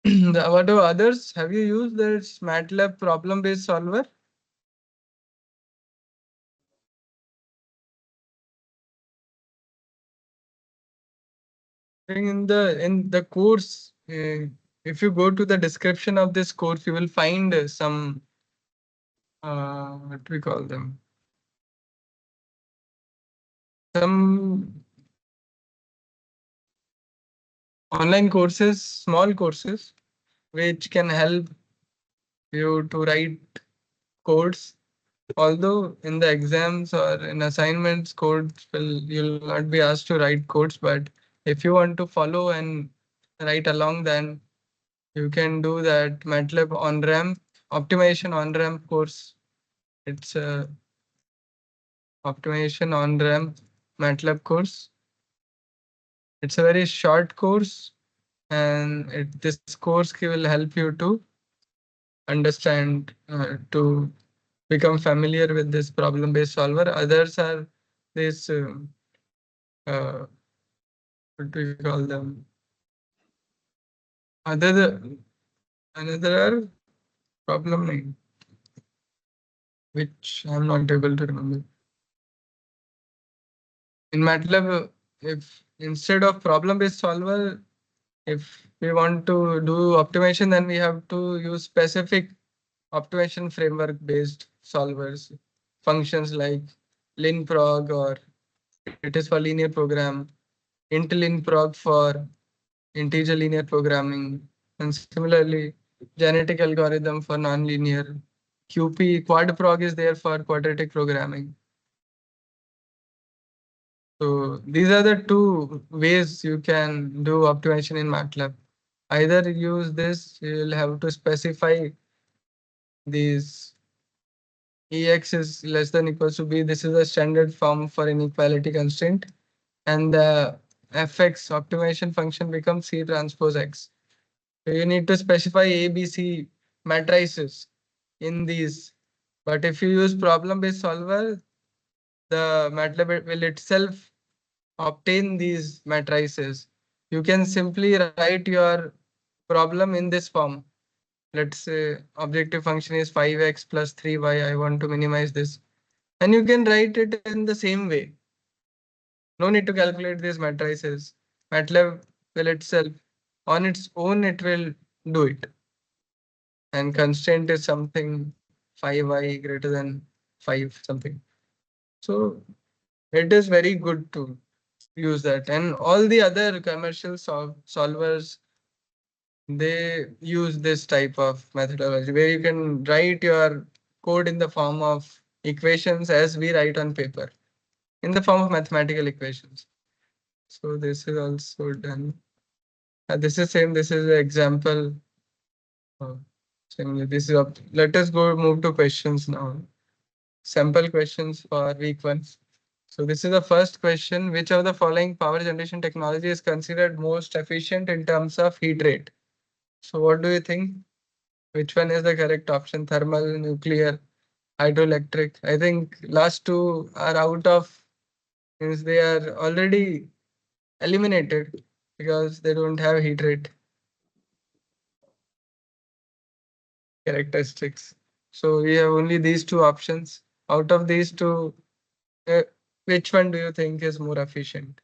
Speaker 1: What about others? Have you used this MATLAB problem-based solver? In the course, if you go to the description of this course, you will find some what we call them, some online courses, small courses, which can help you to write codes. Although in the exams or in assignments, codes you'll not be asked to write codes, but if you want to follow and write along, then you can do that MATLAB on-ramp optimization on-ramp course. It's a optimization on-ramp MATLAB course. It's a very short course, and this course will help you to understand, to become familiar with this problem-based solver. Others are this, uh, what do you call them? Other another are problem name, which I'm not able to remember. In MATLAB, if instead of problem-based solver, if we want to do optimization, then we have to use specific optimization framework based solvers, functions like linprog, or it is for linear program, intlinprog for integer linear programming, and similarly genetic algorithm for nonlinear. QP quadprog is there for quadratic programming. So these are the two ways you can do optimization in MATLAB. Either use this, you'll have to specify these Ex is less than equals to B. This is a standard form for inequality constraint. And the fx optimization function becomes C transpose X. So you need to specify A, B, C matrices in these. But if you use problem-based solver, the MATLAB will itself obtain these matrices. You can simply write your problem in this form. Let's say objective function is 5x plus 3y. I want to minimize this. And you can write it in the same way. No need to calculate these matrices. MATLAB will itself, on its own, it will do it. And constraint is something 5y greater than 5 something. So it is very good to use that. And all the other commercial solvers, they use this type of methodology where you can write your code in the form of equations as we write on paper, in the form of mathematical equations. So this is also done. This is same. This is an example. Similar. This is up. Let us go move to questions now. Sample questions for week 1. So this is the first question. Which of the following power generation technology is considered most efficient in terms of heat rate? So what do you think? Which one is the correct option? Thermal, nuclear, hydroelectric? I think last two are out of Means they are already eliminated because they don't have heat rate characteristics. So we have only these two options. Out of these two, uh, which one do you think is more efficient?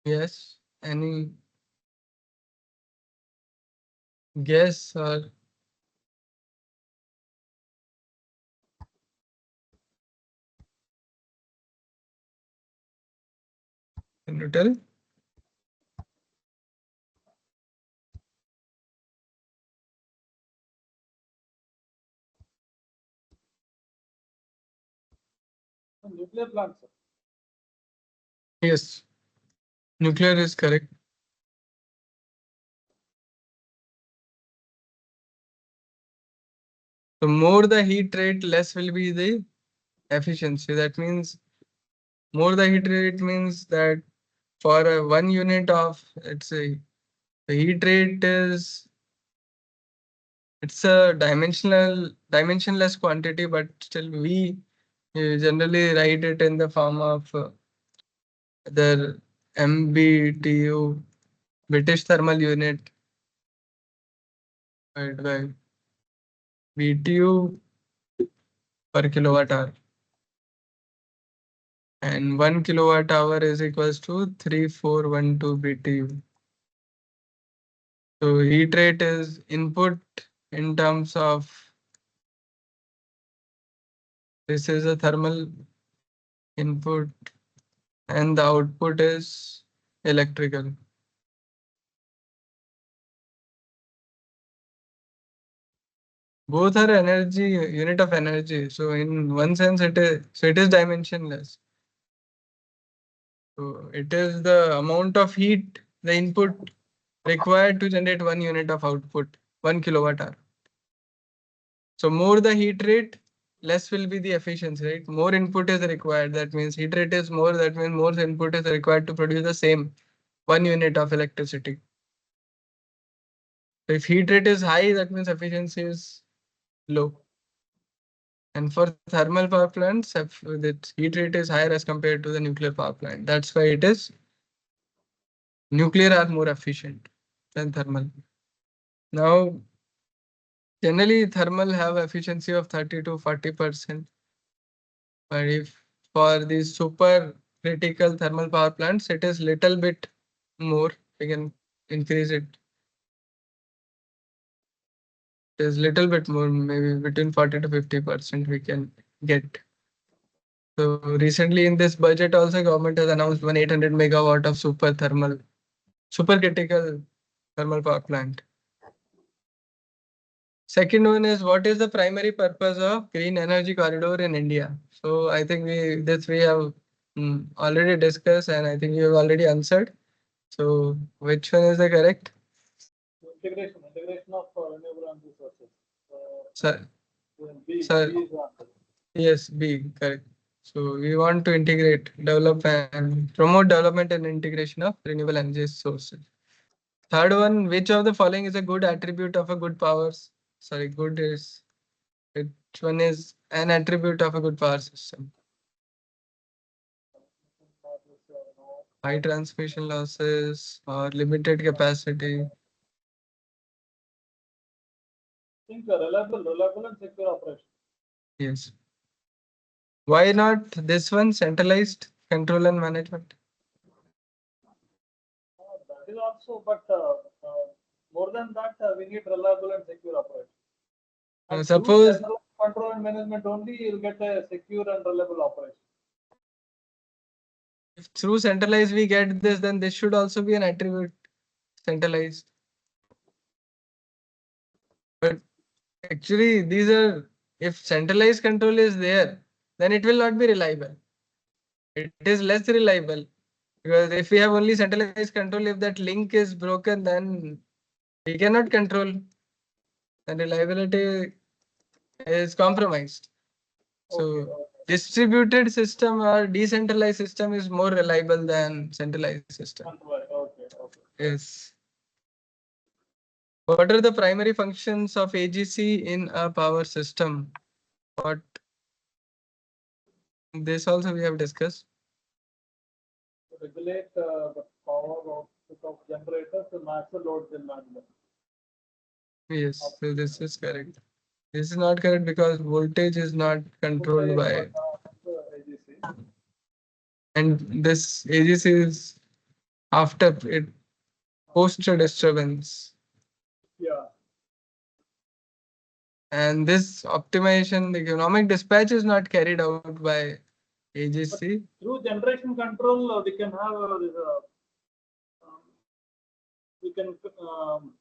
Speaker 1: Yes. Any guess or can you tell?
Speaker 2: Nuclear plants, sir.
Speaker 1: Yes. Nuclear is correct. The more the heat rate, less will be the efficiency. That means more the heat rate means that for a 1 unit of, let's say, the heat rate is, it's a dimensionless quantity, but still we generally write it in the form of the MBTU, British thermal unit, divided by BTU per kilowatt hour. And 1 kilowatt hour is equals to 3412 BTU. So heat rate is input in terms of, this is a thermal input and the output is electrical. Both are energy, unit of energy. So in one sense it is dimensionless. So it is the amount of heat, the input required to generate 1 unit of output, 1 kilowatt hour. So more the heat rate, less will be the efficiency, right? More input is required. That means heat rate is more. That means more input is required to produce the same 1 unit of electricity. So if heat rate is high, that means efficiency is low. And for thermal power plants, the heat rate is higher as compared to the nuclear power plant. That's why it is nuclear are more efficient than thermal. Now, generally thermal have efficiency of 30 to 40%. But if for these super critical thermal power plants, it is little bit more. We can increase it. It is little bit more, maybe between 40 to 50% we can get. So recently in this budget also government has announced 800 megawatt of supercritical thermal power plant. Second one is, what is the primary purpose of green energy corridor in India? So I think we have already discussed and I think you have already answered. So which one is the correct?
Speaker 2: Integration of renewable energy sources.
Speaker 1: Sir,
Speaker 2: B,
Speaker 1: sir,
Speaker 2: B is the answer.
Speaker 1: yes, B, correct. So we want to integrate, develop and promote development and integration of renewable energy sources. Third one, which of the following is a good attribute of a good powers? Sorry, good is, which one is an attribute of a good power system? High transmission losses or limited capacity.
Speaker 2: I think reliable and secure operation.
Speaker 1: Yes. Why not this one, centralized control and management?
Speaker 2: That is also, but more than that, we need reliable and secure operation. And through
Speaker 1: Suppose
Speaker 2: central control and management only, you'll get a secure and reliable operation.
Speaker 1: if through centralized we get this, then this should also be an attribute, centralized. But actually, these are, if centralized control is there, then it will not be reliable. It is less reliable because if we have only centralized control, if that link is broken, then we cannot control, and reliability is compromised. So
Speaker 2: Okay.
Speaker 1: distributed system or decentralized system is more reliable than centralized system.
Speaker 2: Control. Okay.
Speaker 1: Yes. What are the primary functions of AGC in a power system? What this also we have discussed.
Speaker 2: Regulate the power output of generators to match the load demand.
Speaker 1: Yes, so this is correct. This is not correct because voltage is not controlled by,
Speaker 2: AGC.
Speaker 1: and this AGC is after it post a disturbance.
Speaker 2: Yeah.
Speaker 1: And this optimization, the economic dispatch is not carried out by
Speaker 2: But
Speaker 1: AGC.
Speaker 2: through generation control, we can have um, we can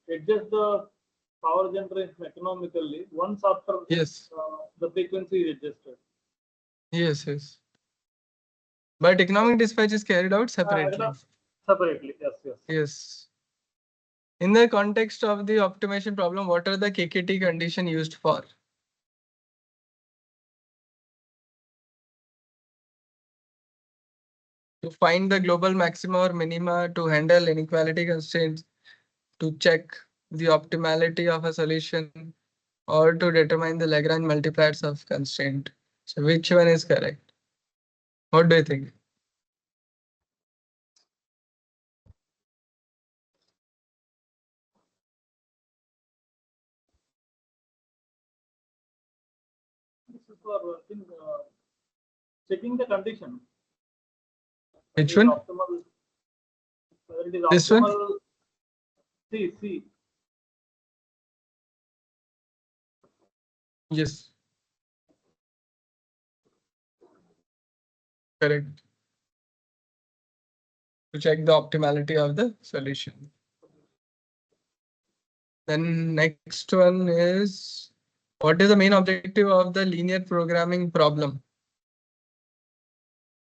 Speaker 2: adjust the power generation economically once after
Speaker 1: Yes,
Speaker 2: the frequency is adjusted.
Speaker 1: yes. But economic dispatch is carried out separately.
Speaker 2: Separately, yes.
Speaker 1: Yes. In the context of the optimization problem, what are the KKT condition used for? To find the global maxima or minima, to handle inequality constraints, to check the optimality of a solution, or to determine the Lagrange multipliers of constraint. So which one is correct? What do you think?
Speaker 2: This is for checking the condition.
Speaker 1: Which one?
Speaker 2: Optimal. Whether it is
Speaker 1: This one?
Speaker 2: optimal. C.
Speaker 1: Yes. Correct. To check the optimality of the solution. Then next one is, what is the main objective of the linear programming problem?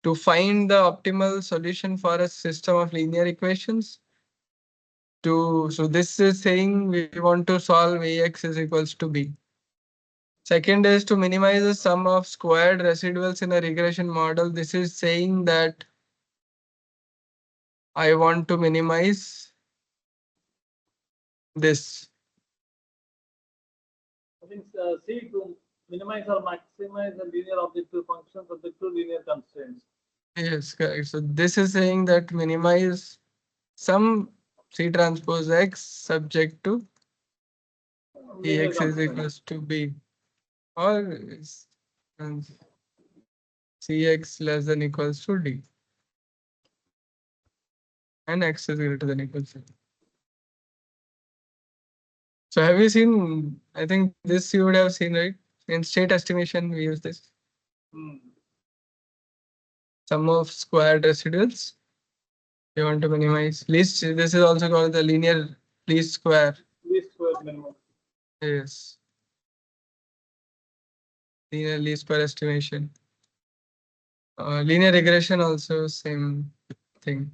Speaker 1: To find the optimal solution for a system of linear equations. So this is saying we want to solve Ax is equals to B. Second is to minimize the sum of squared residuals in a regression model. This is saying that I want to minimize this.
Speaker 2: I think C to minimize or maximize the linear objective function subject to linear constraints.
Speaker 1: Yes, correct. So this is saying that minimize some C transpose X subject to
Speaker 2: Linear
Speaker 1: Ax is
Speaker 2: constraints.
Speaker 1: equals to B, or Cx less than equals to D, and X is greater than equals to D. So have you seen, I think this you would have seen, right? In state estimation, we use this. Sum of squared residuals. We want to minimize least. This is also called the linear least square.
Speaker 2: Least square minimum.
Speaker 1: Yes. Linear least square estimation. Linear regression also same thing.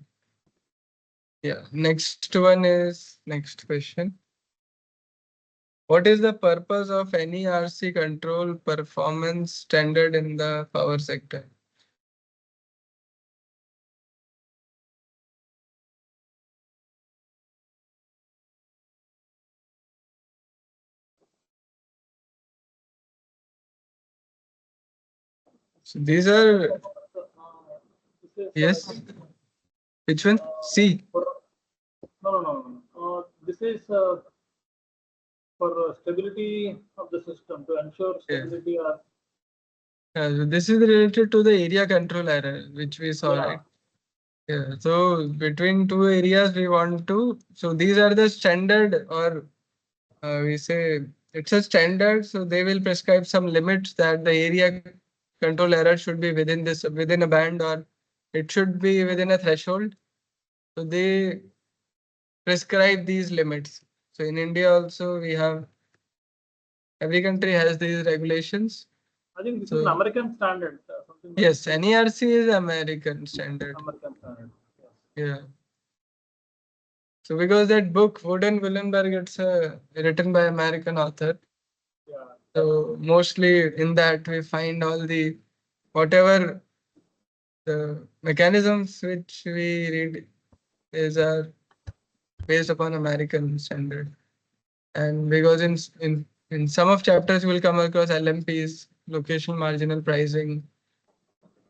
Speaker 1: Yeah. Next one is next question. What is the purpose of any RC control performance standard in the power sector? So these are, yes. Which one? C.
Speaker 2: No. This is for stability of the system, to ensure stability.
Speaker 1: So this is related to the area control error, which we saw, right? Yeah. So between two areas, we want to. So these are the standard, or we say it's a standard. So they will prescribe some limits that the area control error should be within a band, or it should be within a threshold. So they prescribe these limits. So in India also we have, every country has these regulations.
Speaker 2: I think this is an American standard. Something like
Speaker 1: Yes, NERC is American standard.
Speaker 2: American standard.
Speaker 1: Yeah. So because that book, Wood and Willenberg, it's written by American author.
Speaker 2: Yeah.
Speaker 1: So mostly in that we find all the whatever the mechanisms which we read is are based upon American standard. And because in some of chapters you will come across LMPs, location marginal pricing.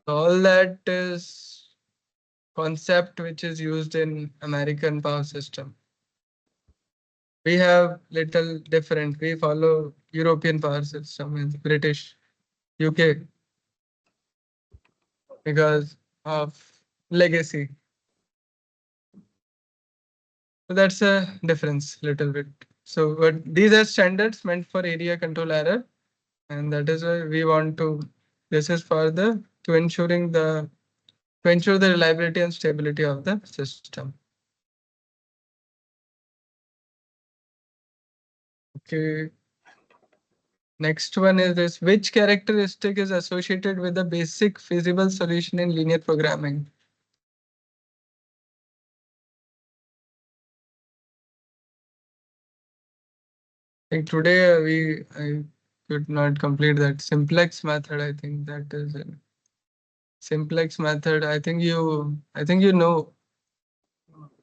Speaker 1: All that is concept which is used in American power system. We have little different. We follow European power system and British, UK because of legacy. So that's a difference little bit. So but these are standards meant for area control error, and that is why we want to. This is for the to ensure the reliability and stability of the system. Okay. Next one is this. Which characteristic is associated with the basic feasible solution in linear programming? I think today I could not complete that simplex method. I think that is a simplex method. I think you know,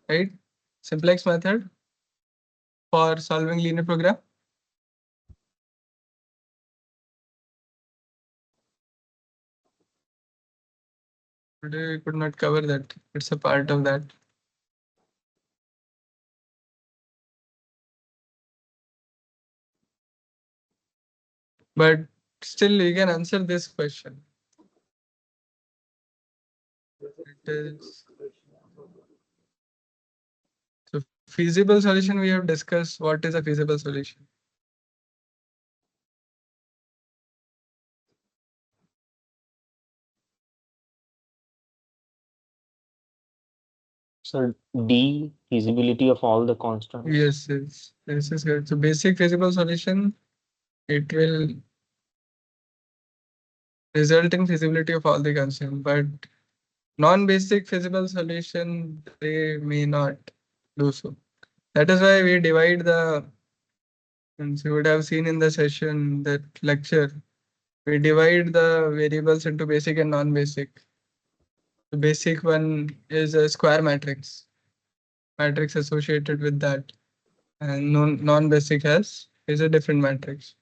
Speaker 1: right? Simplex method for solving linear program. Today we could not cover that. It's a part of that. But still we can answer this question. It is so feasible solution we have discussed. What is a feasible solution?
Speaker 3: So D, feasibility of all the constants.
Speaker 1: Yes, yes, this is good. So basic feasible solution, it will result in feasibility of all the constants, but non-basic feasible solution, they may not do so. That is why we divide the, and you would have seen in the session, that lecture, we divide the variables into basic and non-basic. The basic one is a square matrix associated with that, and non-basic is a different matrix.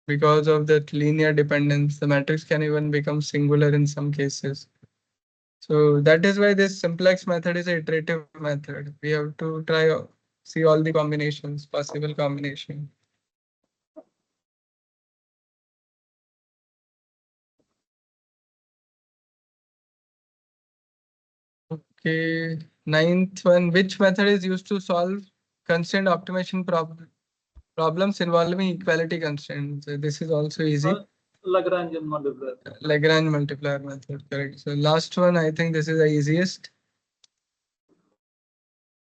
Speaker 1: Because of that linear dependence, the matrix can even become singular in some cases. So that is why this simplex method is an iterative method. We have to see all the combinations, possible combination. Okay, ninth one, which method is used to solve constraint optimization problems involving equality constraints? This is also easy.
Speaker 2: Lagrangian multiplier.
Speaker 1: Lagrange multiplier method, correct. So last one, I think this is the easiest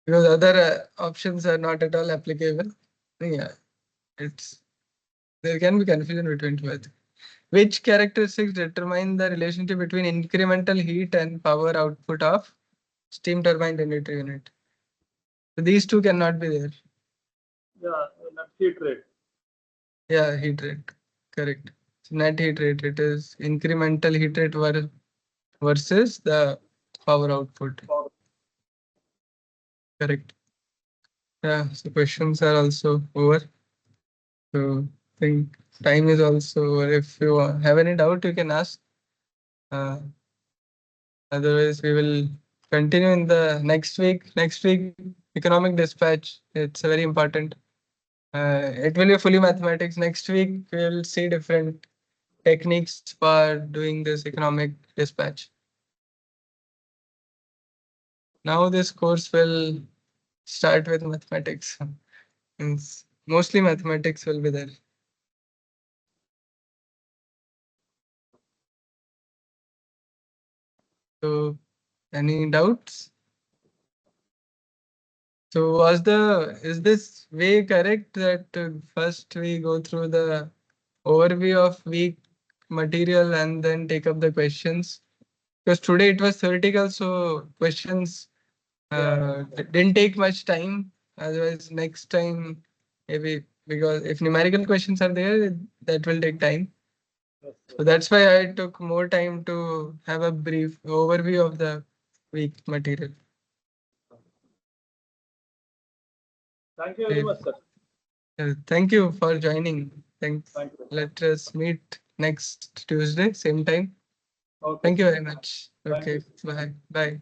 Speaker 1: because other options are not at all applicable. Yeah, it's there can be confusion between two. Which characteristics determine the relationship between incremental heat and power output of steam turbine generator unit? So these two cannot be there.
Speaker 2: Yeah, net heat rate.
Speaker 1: Yeah, heat rate, correct. So net heat rate, it is incremental heat rate versus the power output. Correct. Yeah, so questions are also over. So I think time is also over. If you have any doubt, you can ask. Otherwise, we will continue in the next week. Next week, economic dispatch. It's very important. It will be fully mathematics. Next week, we will see different techniques for doing this economic dispatch. Now, this course will start with mathematics. Means mostly mathematics will be there. So, any doubts? So is this way correct that first we go through the overview of week material and then take up the questions? Because today it was theoretical, so questions didn't take much time. Otherwise, next time, maybe because if numerical questions are there, that will take time. So that's why I took more time to have a brief overview of the week material.
Speaker 2: Thank you very much, sir.
Speaker 1: Thank you for joining. Thanks.
Speaker 2: Thank you.
Speaker 1: Let us meet next Tuesday, same time.
Speaker 2: Okay.
Speaker 1: Thank you very much.
Speaker 2: Thank
Speaker 1: Okay,
Speaker 2: you.
Speaker 1: bye. Bye.